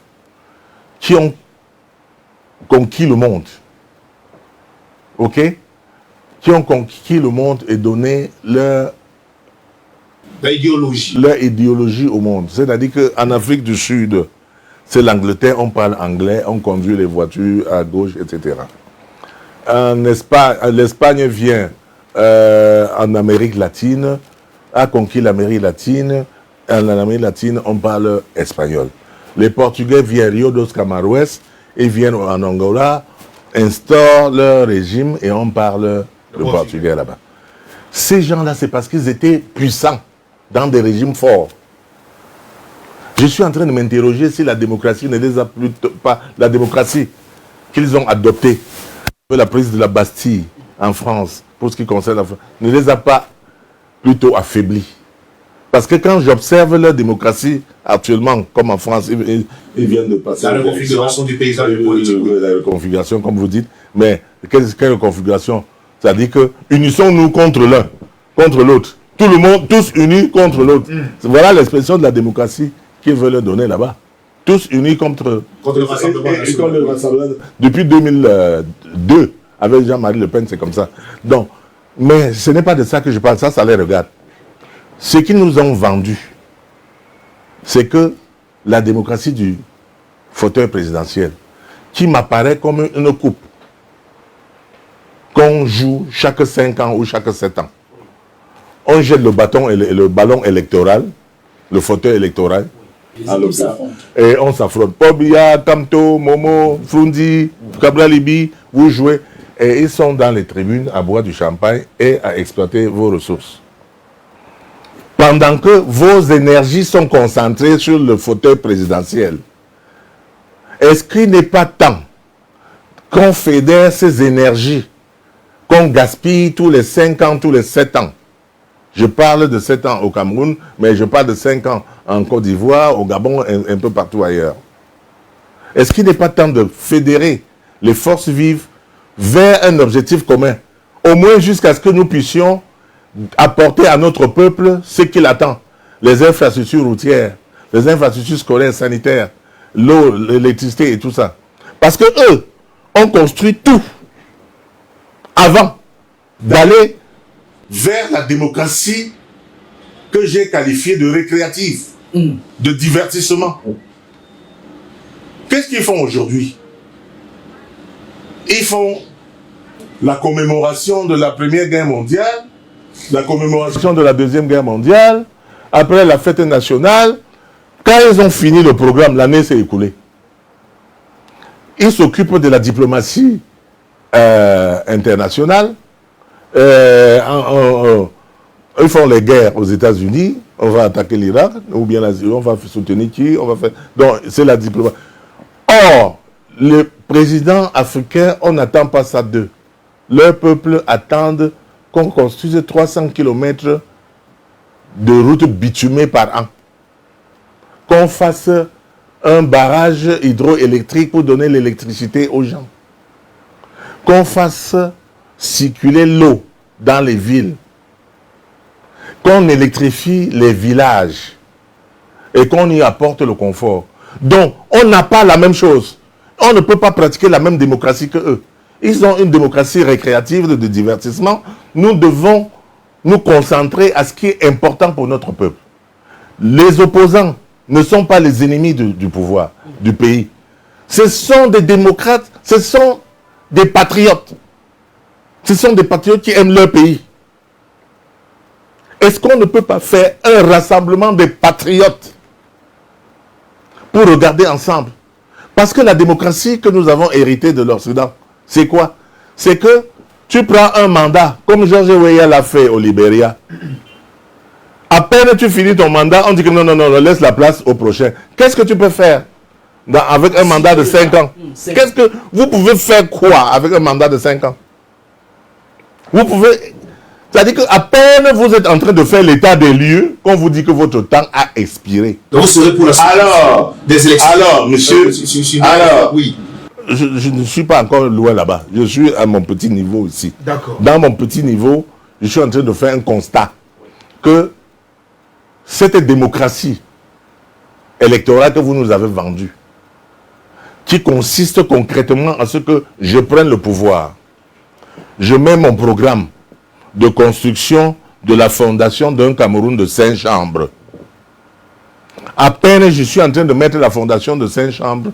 qui ont conquis le monde, ok? Qui ont conquis le monde et donné leur idéologie au monde. C'est-à-dire qu'en Afrique du Sud, c'est l'Angleterre, on parle anglais, on conduit les voitures à gauche, etc. En Espagne, l'Espagne vient en Amérique latine, a conquis l'Amérique latine. En Amérique latine, on parle espagnol. Les Portugais viennent Rio dos Camaroes et viennent en Angola, instaurent leur régime et on parle le portugais là-bas. Ces gens-là, c'est parce qu'ils étaient puissants dans des régimes forts. Je suis en train de m'interroger si la démocratie ne les a plutôt pas, la démocratie qu'ils ont adoptée, la prise de la Bastille en France, pour ce qui concerne la France, ne les a pas plutôt affaiblis. Parce que quand j'observe leur démocratie actuellement, comme en France, ils viennent de passer la reconfiguration du paysage politique. La reconfiguration, comme vous dites. Mais quelle configuration? C'est-à-dire que unissons-nous contre l'un, contre l'autre. Tout le monde, tous unis contre l'autre. Voilà l'expression de la démocratie qu'ils veulent donner là-bas. Tous unis contre le Rassemblement. Depuis 2002, avec Jean-Marie Le Pen, c'est comme ça. Donc, mais ce n'est pas de ça que je parle, ça les regarde. Ce qu'ils nous ont vendu, c'est que la démocratie du fauteuil présidentiel, qui m'apparaît comme une coupe qu'on joue chaque 5 ans ou chaque 7 ans. On jette le ballon électoral, le fauteuil électoral, et on s'affronte. Pobia, Kamto, Momo, Frundi, Cabral Libi, vous jouez. Et ils sont dans les tribunes à boire du champagne et à exploiter vos ressources. Pendant que vos énergies sont concentrées sur le fauteuil présidentiel, est-ce qu'il n'est pas temps qu'on fédère ces énergies, qu'on gaspille tous les 5 ans, tous les 7 ans? Je parle de 7 ans au Cameroun, mais je parle de 5 ans en Côte d'Ivoire, au Gabon, un peu partout ailleurs. Est-ce qu'il n'est pas temps de fédérer les forces vives vers un objectif commun, au moins jusqu'à ce que nous puissions apporter à notre peuple ce qu'il attend, les infrastructures routières, les infrastructures scolaires, sanitaires, l'eau, l'électricité et tout ça. Parce que eux ont construit tout avant d'aller vers la démocratie que j'ai qualifiée de récréative, de divertissement. Qu'est-ce qu'ils font aujourd'hui? Ils font la commémoration de la Première Guerre mondiale, la commémoration de la Deuxième Guerre mondiale, après la fête nationale. Quand ils ont fini le programme, l'année s'est écoulée. Ils s'occupent de la diplomatie internationale. Ils font les guerres aux États-Unis. On va attaquer l'Irak, ou bien on va soutenir qui, on va faire. Donc, c'est la diplomatie. Or, les présidents africains, on n'attend pas ça d'eux. Leur peuple attend qu'on construise 300 km de routes bitumées par an. Qu'on fasse un barrage hydroélectrique pour donner l'électricité aux gens. Qu'on fasse circuler l'eau dans les villes. Qu'on électrifie les villages. Et qu'on y apporte le confort. Donc, on n'a pas la même chose. On ne peut pas pratiquer la même démocratie que eux. Ils ont une démocratie récréative de divertissement. Nous devons nous concentrer à ce qui est important pour notre peuple. Les opposants ne sont pas les ennemis du pouvoir, du pays. Ce sont des démocrates, ce sont des patriotes. Ce sont des patriotes qui aiment leur pays. Est-ce qu'on ne peut pas faire un rassemblement des patriotes pour regarder ensemble? Parce que la démocratie que nous avons héritée de l'Occident, c'est quoi? C'est que tu prends un mandat, comme George Weah l'a fait au Libéria. À peine tu finis ton mandat, on dit que non, laisse la place au prochain. Qu'est-ce que tu peux faire avec un mandat de 5 ans? Qu'est-ce que vous pouvez faire quoi avec un mandat de 5 ans? Vous pouvez... C'est-à-dire qu'à peine vous êtes en train de faire l'état des lieux, qu'on vous dit que votre temps a expiré. Donc vous serez pour la des élections. Alors, monsieur, alors, oui. Je ne suis pas encore loin là-bas. Je suis à mon petit niveau ici. D'accord. Dans mon petit niveau, je suis en train de faire un constat que cette démocratie électorale que vous nous avez vendue, qui consiste concrètement à ce que je prenne le pouvoir, je mets mon programme de construction de la fondation d'un Cameroun de 5 chambres. À peine je suis en train de mettre la fondation de 5 chambres,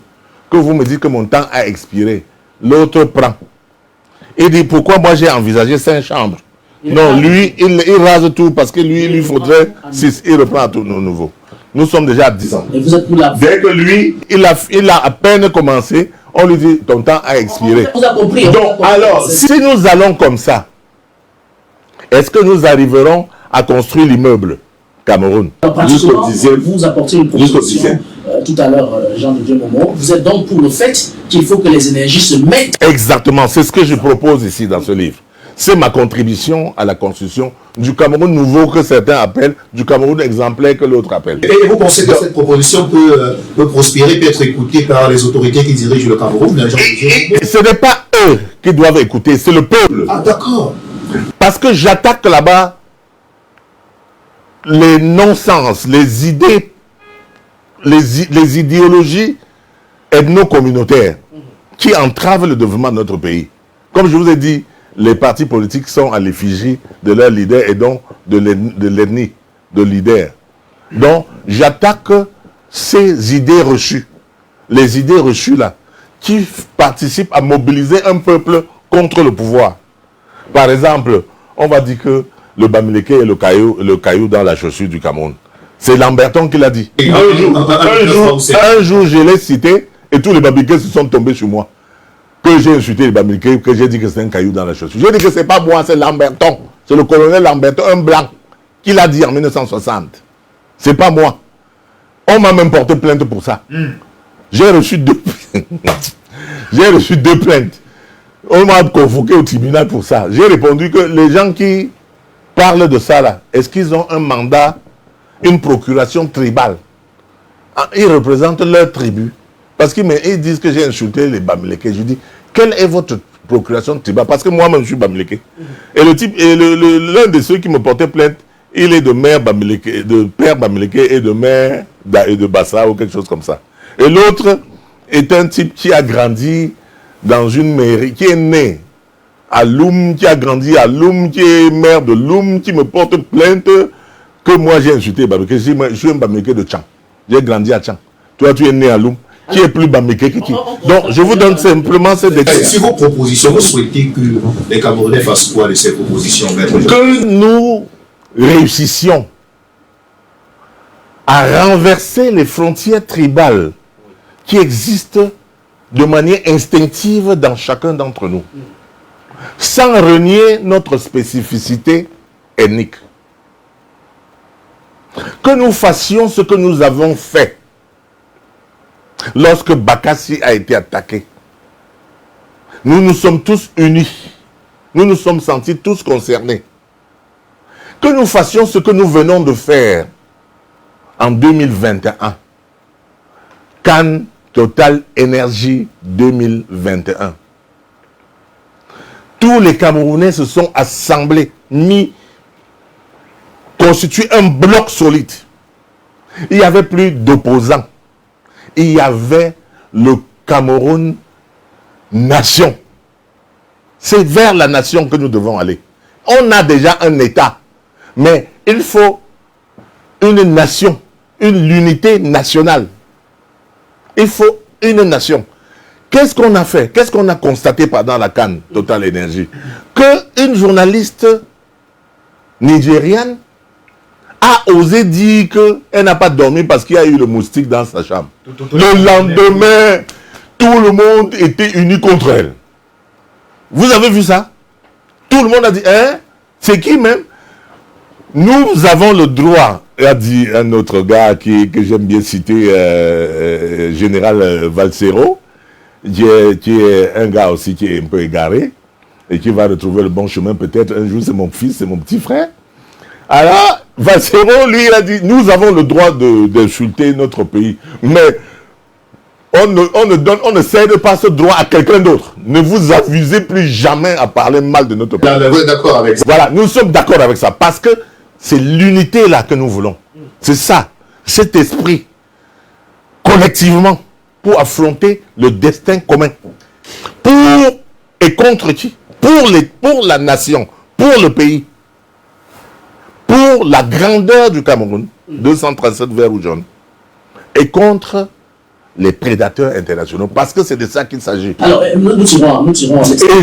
que vous me dites que mon temps a expiré. L'autre prend. Il dit, pourquoi moi j'ai envisagé 5 chambres? Non, lui, il rase tout parce que lui, il lui faudrait 6. Il reprend à tout nouveau. Nous sommes déjà à 10 ans. Et vous êtes pour la... Dès que lui, il a à peine commencé, on lui dit, ton temps a expiré. On vous a compris. Donc, alors, si nous allons comme ça, est-ce que nous arriverons à construire l'immeuble Cameroun? Jusqu'au 10e. Vous apportez une proposition tout à l'heure, Jean de Dieu Momo. Vous êtes donc pour le fait qu'il faut que les énergies se mettent. Exactement, c'est ce que je propose ici dans ce livre. C'est ma contribution à la construction du Cameroun nouveau que certains appellent, du Cameroun exemplaire que l'autre appelle. Et vous pensez que cette proposition peut prospérer, peut être écoutée par les autorités qui dirigent le Cameroun? Ce n'est pas eux qui doivent écouter, c'est le peuple. Ah d'accord. Parce que j'attaque là-bas les non-sens, les idées, les idéologies ethno-communautaires qui entravent le développement de notre pays. Comme je vous ai dit, les partis politiques sont à l'effigie de leurs leaders et donc de l'ethnie de leaders. Donc, j'attaque ces idées reçues. Les idées reçues là, qui participent à mobiliser un peuple contre le pouvoir. Par exemple, on va dire que le Bamileke est le caillou dans la chaussure du Cameroun. C'est Lamberton qui l'a dit. Un jour, je l'ai cité et tous les Bamileke se sont tombés sur moi. Que j'ai insulté les Bamileke, que j'ai dit que c'est un caillou dans la chaussure. J'ai dit que c'est pas moi, c'est Lamberton. C'est le colonel Lamberton, un blanc, qui l'a dit en 1960. C'est pas moi. On m'a même porté plainte pour ça. J'ai reçu 2 plaintes. On m'a convoqué au tribunal pour ça. J'ai répondu que les gens qui parlent de ça là, est-ce qu'ils ont un mandat, une procuration tribale? Ils représentent leur tribu. Parce qu'ils disent que j'ai insulté les Bamileke. Je dis, quelle est votre procuration tribale? Parce que moi-même je suis Bamileke. Et l'un de ceux qui me portait plainte, il est de mère Bamileke, de père Bamileke et de mère de Bassa ou quelque chose comme ça. Et l'autre est un type qui a grandi dans une mairie, qui est né à Loum, qui a grandi à Loum, qui est maire de Loum, qui me porte plainte que moi j'ai insulté Bamileke. Je suis un Bamileke de Tchang. J'ai grandi à Tchang. Toi, tu es né à Loum. Qui est plus Bamileke que qui? Donc, je vous donne simplement ces détails. Si vos propositions, vous souhaitez que les Camerounais fassent quoi de ces propositions? Que nous réussissions à renverser les frontières tribales qui existent de manière instinctive dans chacun d'entre nous, sans renier notre spécificité ethnique. Que nous fassions ce que nous avons fait lorsque Bakassi a été attaqué. Nous nous sommes tous unis. Nous nous sommes sentis tous concernés. Que nous fassions ce que nous venons de faire en 2021. Cannes Total Énergie 2021. Tous les Camerounais se sont assemblés, constitué un bloc solide. Il n'y avait plus d'opposants. Il y avait le Cameroun nation. C'est vers la nation que nous devons aller. On a déjà un État, mais il faut une nation, une unité nationale. Il faut une nation. Qu'est-ce qu'on a fait? Qu'est-ce qu'on a constaté pendant la Cannes Total Énergie? Qu'une journaliste nigériane a osé dire qu'elle n'a pas dormi parce qu'il y a eu le moustique dans sa chambre. Le lendemain, tout le monde était uni contre elle. Vous avez vu ça? Tout le monde a dit, hein? C'est qui même? Nous avons le droit, a dit un autre gars que j'aime bien citer, Général Valsero, qui est un gars aussi qui est un peu égaré et qui va retrouver le bon chemin peut-être un jour. C'est mon fils, c'est mon petit frère. Alors, Valsero, lui, il a dit, nous avons le droit d'insulter notre pays, mais on ne cède pas ce droit à quelqu'un d'autre. Ne vous avisez plus jamais à parler mal de notre pays. Vous êtes d'accord avec ça? Voilà, nous sommes d'accord avec ça, parce que c'est l'unité là que nous voulons. C'est ça, cet esprit, collectivement, pour affronter le destin commun. Pour et contre qui? Pour la nation, pour le pays. Pour la grandeur du Cameroun, 237 verts ou jaunes, et contre les prédateurs internationaux, parce que c'est de ça qu'il s'agit. Alors, nous tirons.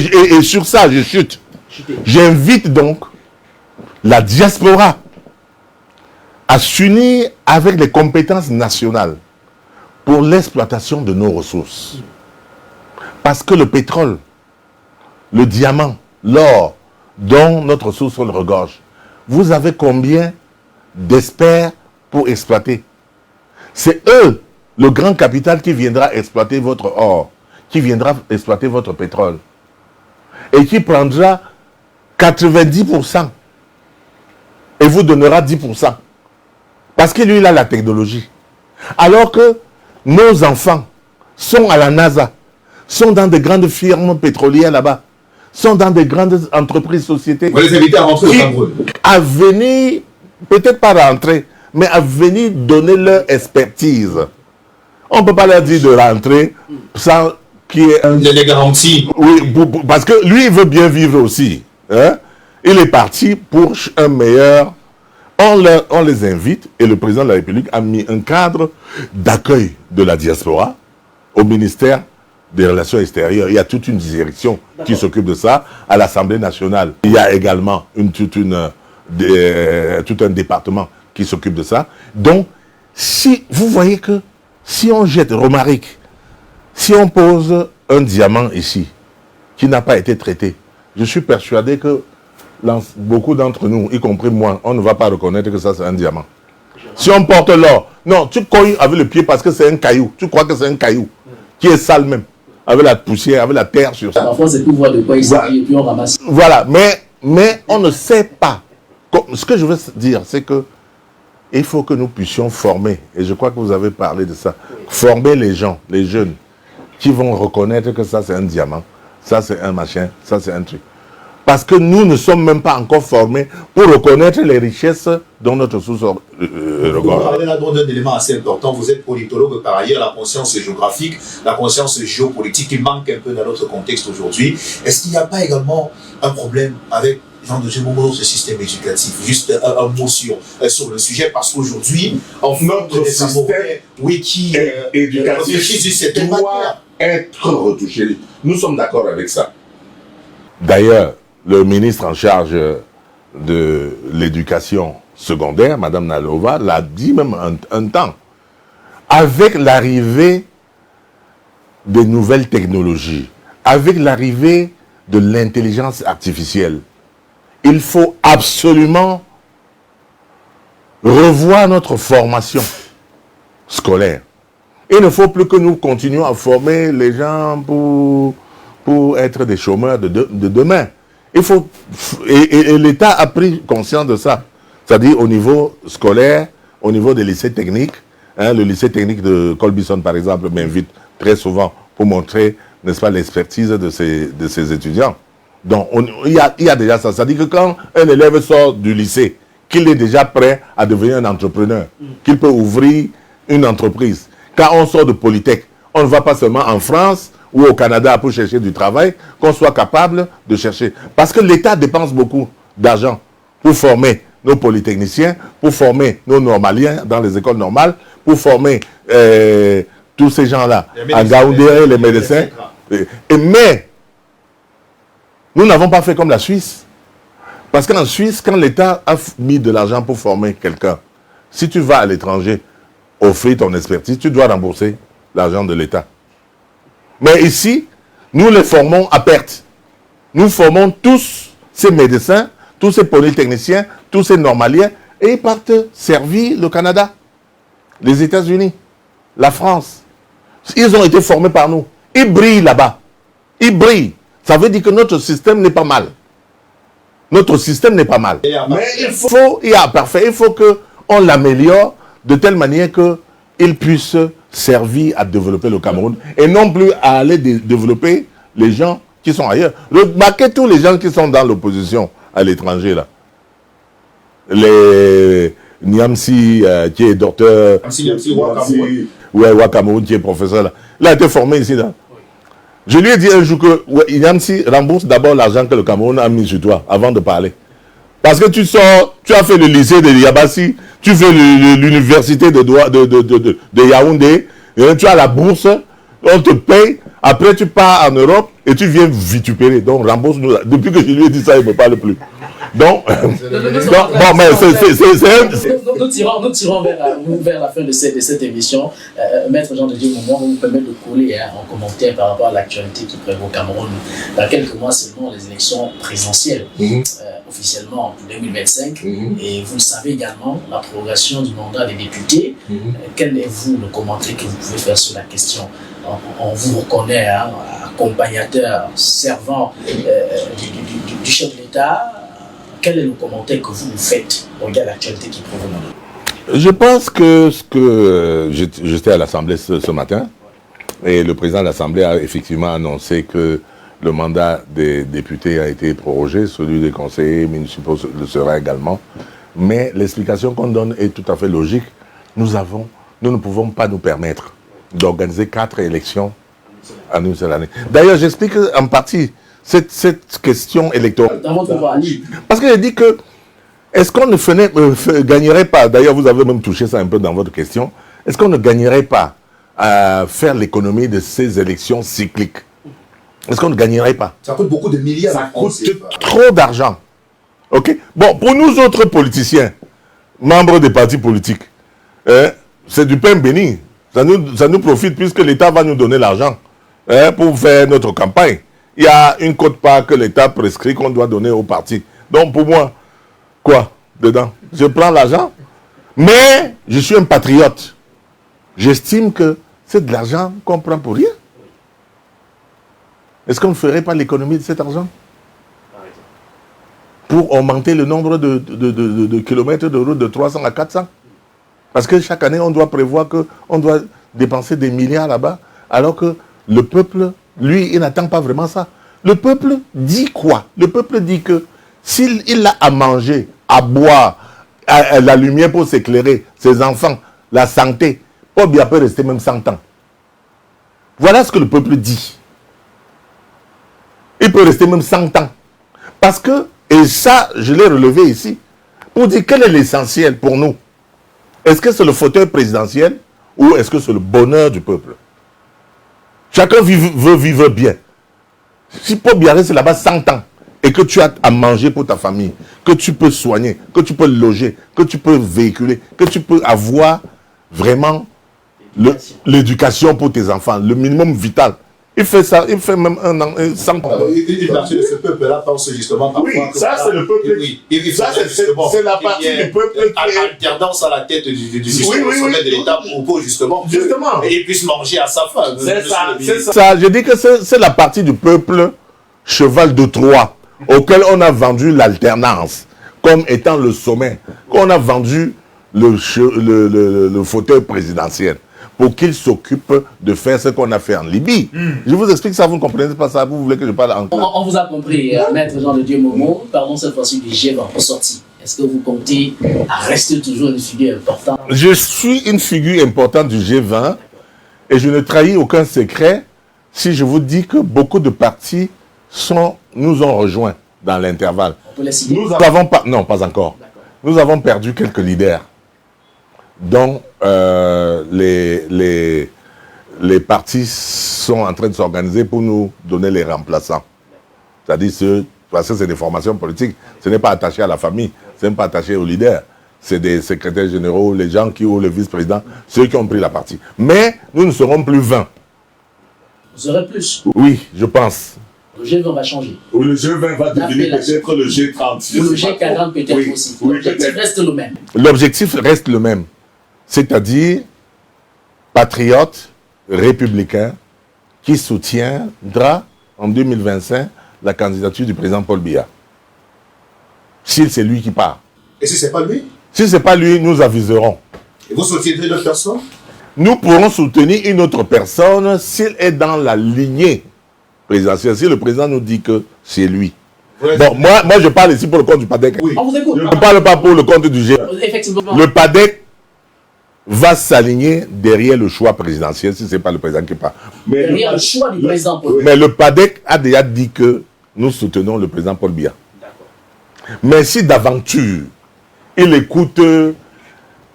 Et sur ça, je chute. J'invite donc la diaspora à s'unir avec les compétences nationales pour l'exploitation de nos ressources. Parce que le pétrole, le diamant, l'or, dont notre ressource le regorge, vous avez combien d'experts pour exploiter? C'est eux, le grand capital, qui viendra exploiter votre or, qui viendra exploiter votre pétrole, et qui prendra 90% et vous donnera 10%. Parce que lui, il a la technologie. Alors que nos enfants sont à la NASA, sont dans de grandes firmes pétrolières là-bas, sont dans de grandes entreprises, sociétés. Vous les invitez à rentrer au Cameroun. À venir peut-être pas rentrer, mais à venir donner leur expertise. On ne peut pas leur dire de rentrer sans qu'il y ait un... Les garanties. Oui, parce que lui, il veut bien vivre aussi. Hein? Il est parti pour un meilleur... On les invite, et le président de la République a mis un cadre d'accueil de la diaspora au ministère des Relations extérieures. Il y a toute une direction qui s'occupe de ça. À l'Assemblée nationale, il y a également tout un département qui s'occupe de ça. Donc, si vous voyez que si on jette, Romaric, si on pose un diamant ici, qui n'a pas été traité, je suis persuadé que beaucoup d'entre nous, y compris moi, on ne va pas reconnaître que ça c'est un diamant. Si on porte l'or, non, tu cognes avec le pied parce que c'est un caillou. Tu crois que c'est un caillou qui est sale même, avec la poussière, avec la terre sur ça. Parfois c'est pour voir de quoi il s'agit et puis on ramasse. Voilà, mais on ne sait pas. Ce que je veux dire, c'est que il faut que nous puissions former, et je crois que vous avez parlé de ça, former les gens, les jeunes, qui vont reconnaître que ça c'est un diamant, ça c'est un machin, ça c'est un truc. Parce que nous ne sommes même pas encore formés pour reconnaître les richesses dont notre sous-sol regorge. Vous parlez là d'un élément assez important. Vous êtes politologue par ailleurs, la conscience géographique, la conscience géopolitique qui manque un peu dans notre contexte aujourd'hui. Est-ce qu'il n'y a pas également un problème avec Jean de Dieu Momo, ce système éducatif? Juste un mot sur le sujet, parce qu'aujourd'hui, en notre système éducatif doit être retouché. Nous sommes d'accord avec ça. D'ailleurs, le ministre en charge de l'éducation secondaire, Mme Nalova, l'a dit même un temps. Avec l'arrivée des nouvelles technologies, avec l'arrivée de l'intelligence artificielle, il faut absolument revoir notre formation scolaire. Il ne faut plus que nous continuions à former les gens pour être des chômeurs de demain. Il faut, et l'État a pris conscience de ça. C'est-à-dire au niveau scolaire, au niveau des lycées techniques. Hein, le lycée technique de Colbison, par exemple, m'invite très souvent pour montrer, n'est-ce pas, l'expertise de ces étudiants. Donc, il y a déjà ça. C'est-à-dire que quand un élève sort du lycée, qu'il est déjà prêt à devenir un entrepreneur, qu'il peut ouvrir une entreprise. Quand on sort de Polytech, on ne va pas seulement en France ou au Canada pour chercher du travail, qu'on soit capable de chercher. Parce que l'État dépense beaucoup d'argent pour former nos polytechniciens, pour former nos normaliens dans les écoles normales, pour former tous ces gens-là, à Gaoundé, les médecins. Mais nous n'avons pas fait comme la Suisse. Parce qu'en Suisse, quand l'État a mis de l'argent pour former quelqu'un, si tu vas à l'étranger offrir ton expertise, tu dois rembourser l'argent de l'État. Mais ici, nous les formons à perte. Nous formons tous ces médecins, tous ces polytechniciens, tous ces normaliens, et ils partent servir le Canada, les États-Unis, la France. Ils ont été formés par nous. Ils brillent là-bas. Ils brillent. Ça veut dire que notre système n'est pas mal. Notre système n'est pas mal. Mais il faut qu'on l'améliore de telle manière qu'il puisse servir à développer le Cameroun et non plus à aller développer les gens qui sont ailleurs. Remarquez tous les gens qui sont dans l'opposition à l'étranger là. Les Niamsi qui est docteur, Wakamoun qui est professeur là. Il a été formé ici là. Je lui ai dit un jour que Niamsi rembourse d'abord l'argent que le Cameroun a mis sur toi avant de parler. Parce que tu sors, tu as fait le lycée de Yabassi, tu fais l'université de Yaoundé, tu as la bourse, on te paye, après tu pars en Europe et tu viens vitupérer. Donc rembourse-nous. Depuis que je lui ai dit ça, il ne me parle plus. Donc, bon, mais nous tirons vers la fin de cette émission. Maître Jean de Dieu Momo, vous me permettez de coller en commentaire par rapport à l'actualité qui prévaut au Cameroun. Dans quelques mois seulement, les élections présidentielles, officiellement pour 2025. Et vous le savez également, la prorogation du mandat des députés. Quel est vous le commentaire que vous pouvez faire sur la question? On vous reconnaît accompagnateur, servant du chef de l'État. Quel est le commentaire que vous faites au regard de l'actualité qui prévaut maintenant? Je pense que j'étais à l'Assemblée ce matin et le président de l'Assemblée a effectivement annoncé que le mandat des députés a été prorogé, celui des conseillers municipaux le sera également. Mais l'explication qu'on donne est tout à fait logique. Nous ne pouvons pas nous permettre d'organiser 4 élections en une seule année. D'ailleurs, j'explique en partie cette question électorale. Dans votre ouvrage. Parce que j'ai dit que, est-ce qu'on ne gagnerait pas, d'ailleurs vous avez même touché ça un peu dans votre question, est-ce qu'on ne gagnerait pas à faire l'économie de ces élections cycliques? Est-ce qu'on ne gagnerait pas? Ça coûte beaucoup de milliards. Ça coûte trop d'argent. Ok? Bon, pour nous autres politiciens, membres des partis politiques, c'est du pain béni. Ça nous profite puisque l'État va nous donner l'argent pour faire notre campagne. Il y a une quote-part que l'État prescrit qu'on doit donner aux partis. Donc pour moi, quoi dedans? Je prends l'argent, mais je suis un patriote. J'estime que c'est de l'argent qu'on prend pour rien. Est-ce qu'on ne ferait pas l'économie de cet argent pour augmenter le nombre de kilomètres de route de 300 à 400? Parce que chaque année, on doit prévoir qu'on doit dépenser des milliards là-bas, alors que le peuple, lui, il n'attend pas vraiment ça. Le peuple dit quoi? Le peuple dit que s'il a à manger, à boire, la lumière pour s'éclairer, ses enfants, la santé, Paul Biya peut rester même 100 ans. Voilà ce que le peuple dit. Il peut rester même 100 ans. Parce que, et ça, je l'ai relevé ici, pour dire quel est l'essentiel pour nous. Est-ce que c'est le fauteuil présidentiel ou est-ce que c'est le bonheur du peuple? Chacun veut vivre bien. Si Paul Biya reste là-bas 100 ans et que tu as à manger pour ta famille, que tu peux soigner, que tu peux loger, que tu peux véhiculer, que tu peux avoir vraiment l'éducation pour tes enfants, le minimum vital. Il fait ça, il fait même 1 an, 100 ans. Une partie de ce peuple-là pense justement parfois. Oui, ça c'est le peuple. C'est la partie du peuple qui est alternance à la tête du système sommet de l'État pour justement et il puisse manger à sa faim. C'est ça. Je dis que c'est la partie du peuple cheval de Troie auquel on a vendu l'alternance comme étant le sommet, qu'on a vendu le fauteuil présidentiel pour qu'il s'occupe de faire ce qu'on a fait en Libye. Je vous explique ça, vous ne comprenez pas ça, vous voulez que je parle encore. On vous a compris, Maître Jean de Dieu Momo. Parlons cette fois-ci du G20 pour sortir. Est-ce que vous comptez rester toujours une figure importante? Je suis une figure importante du G20 et je ne trahis aucun secret si je vous dis que beaucoup de partis nous ont rejoints dans l'intervalle. On peut les citer? Nous avons pas, non, pas encore. Nous avons perdu quelques leaders, dont les partis sont en train de s'organiser pour nous donner les remplaçants. C'est-à-dire, parce que c'est des formations politiques, ce n'est pas attaché à la famille, ce n'est pas attaché aux leaders. C'est des secrétaires généraux, les gens qui ont le vice-président, ceux qui ont pris la partie. Mais nous ne serons plus 20. Vous aurez plus? Oui, je pense. Le G20 va changer. Ou le G20 va devenir peut-être le G30. Ou le G40 peut-être aussi. L'objectif reste le même. L'objectif reste le même. C'est-à-dire, patriote, républicain, qui soutiendra en 2025 la candidature du président Paul Biya. Si c'est lui qui part. Et si ce n'est pas lui? Si ce n'est pas lui, nous aviserons. Et vous soutiendrez d'autres personnes? Nous pourrons soutenir une autre personne s'il est dans la lignée présidentielle. Si le président nous dit que c'est lui. Ouais, bon, moi, je parle ici pour le compte du PADEC. Oui. On vous écoute. Je ne parle pas pour le compte du G. Effectivement. Le PADEC va s'aligner derrière le choix présidentiel si ce n'est pas le président qui part. Mais derrière le choix du président Paul Biya. Mais le PADEC a déjà dit que nous soutenons le président Paul Biya. Mais si d'aventure, il écoute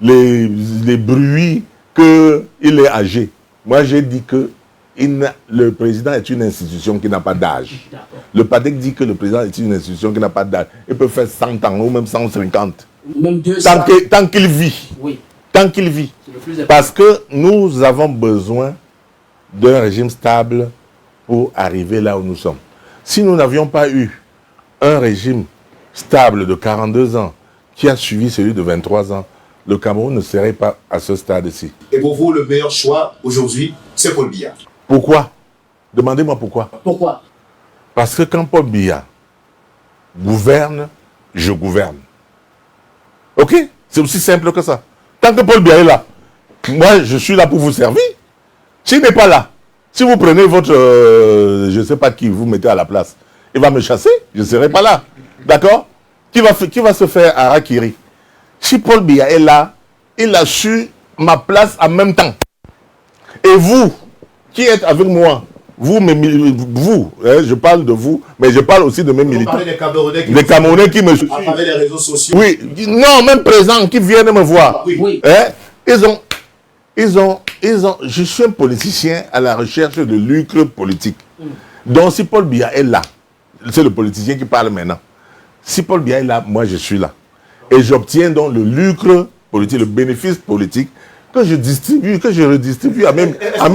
les bruits qu'il est âgé, moi j'ai dit que le président est une institution qui n'a pas d'âge. Le PADEC dit que le président est une institution qui n'a pas d'âge. Il peut faire 100 ans ou même 150. Même 200. Tant qu'il vit. Oui. Tant qu'il vit. Parce que nous avons besoin d'un régime stable pour arriver là où nous sommes. Si nous n'avions pas eu un régime stable de 42 ans qui a suivi celui de 23 ans, le Cameroun ne serait pas à ce stade-ci. Et pour vous, le meilleur choix aujourd'hui, c'est Paul Biya. Pourquoi? Demandez-moi pourquoi. Pourquoi? Parce que quand Paul Biya gouverne, je gouverne. Ok? C'est aussi simple que ça. Tant que Paul Biya est là, moi je suis là pour vous servir. S'il n'est pas là, si vous prenez votre, je ne sais pas qui vous mettez à la place, il va me chasser, je ne serai pas là. D'accord? Qui va se faire harakiri? Si Paul Biya est là, il a su ma place en même temps. Et vous, qui êtes avec moi, vous, je parle de vous, mais je parle aussi de mes militants. Vous parlez des Camerounais qui me suivent. À travers les réseaux sociaux. Oui, non, même présents, qui viennent me voir. Oui. Je suis un politicien à la recherche de lucre politique. Donc si Paul Biya est là, c'est le politicien qui parle maintenant. Si Paul Biya est là, moi je suis là. Et j'obtiens donc le lucre politique, le bénéfice politique que je distribue, que je redistribue à mes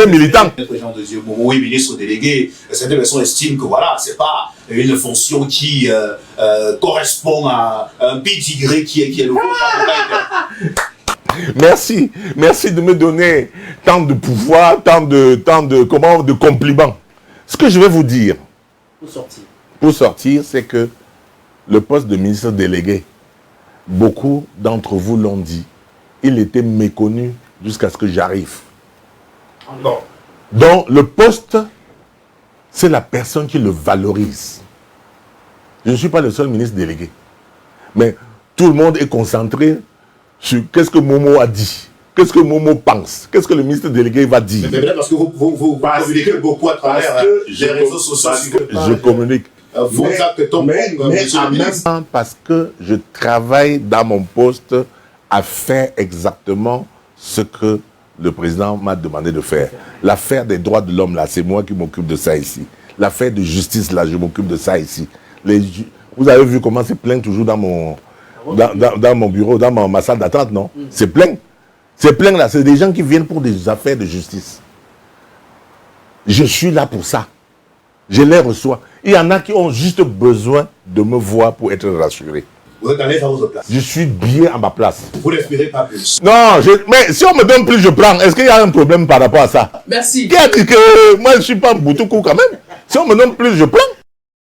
militants. Jean de Dieu Momo, oui, ministre délégué, certaines personnes estiment que voilà, c'est pas une fonction qui correspond à un pédigré qui est le vôtre. Merci de me donner tant de pouvoir, tant de compliments. Ce que je vais vous dire, pour sortir, c'est que le poste de ministre délégué, beaucoup d'entre vous l'ont dit, il était méconnu jusqu'à ce que j'arrive. Non. Donc, le poste, c'est la personne qui le valorise. Je ne suis pas le seul ministre délégué. Mais tout le monde est concentré sur qu'est-ce que Momo a dit, qu'est-ce que Momo pense, qu'est-ce que le ministre délégué va dire. Mais parce que vous communiquez beaucoup à travers les réseaux sociaux. Je communique. Mais en même temps, parce que je travaille dans mon poste à faire exactement ce que le président m'a demandé de faire. L'affaire des droits de l'homme, là, c'est moi qui m'occupe de ça ici. L'affaire de justice, là, je m'occupe de ça ici. Vous avez vu comment c'est plein toujours dans mon bureau, dans ma salle d'attente, non? C'est plein. C'est plein, là. C'est des gens qui viennent pour des affaires de justice. Je suis là pour ça. Je les reçois. Il y en a qui ont juste besoin de me voir pour être rassurés. Vous êtes allé à votre place. Je suis bien à ma place. Vous n'espérez pas plus. Non, mais si on me donne plus, je prends. Est-ce qu'il y a un problème par rapport à ça? Merci. Qui a dit que moi, je ne suis pas Boutoukou quand même? Si on me donne plus, je prends.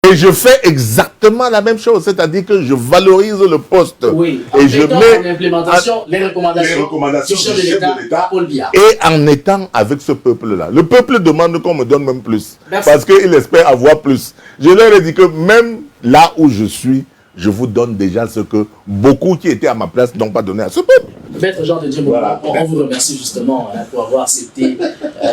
Et je fais exactement la même chose, c'est-à-dire que je valorise le poste. Oui, et je mets en implémentation les recommandations du chef de l'État, Paul Biya. Et en étant avec ce peuple-là. Le peuple demande qu'on me donne même plus. Merci. Parce qu'il espère avoir plus. Je leur ai dit que même là où je suis, je vous donne déjà ce que beaucoup qui étaient à ma place n'ont pas donné à ce peuple. Maître Jean de Dieu Momo, Voilà. on vous remercie justement pour avoir accepté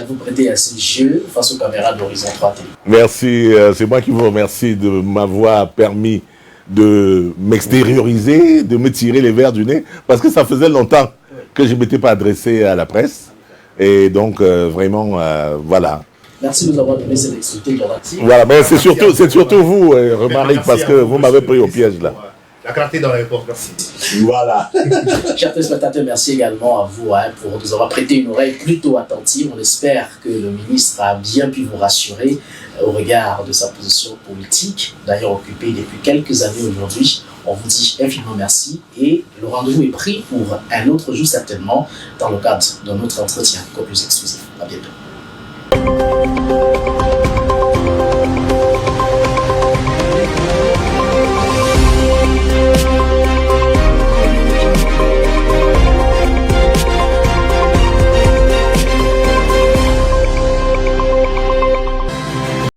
vous prêter à ce jeu face aux caméras d'Horizon 3 TV. Merci, c'est moi qui vous remercie de m'avoir permis de m'extérioriser, de me tirer les verres du nez, parce que ça faisait longtemps que je ne m'étais pas adressé à la presse. Et donc, vraiment, voilà. Merci de nous avoir donné cette exclusivité de Voilà, mais c'est surtout vous, Romaric, parce que vous m'avez pris au piège là. La clarté dans la réponse, merci. Voilà. Chers téléspectateurs, merci également à vous pour nous avoir prêté une oreille plutôt attentive. On espère que le ministre a bien pu vous rassurer au regard de sa position politique, d'ailleurs occupée depuis quelques années aujourd'hui. On vous dit infiniment merci et le rendez-vous est pris pour un autre jour certainement dans le cadre de notre entretien encore plus exclusif. À bientôt.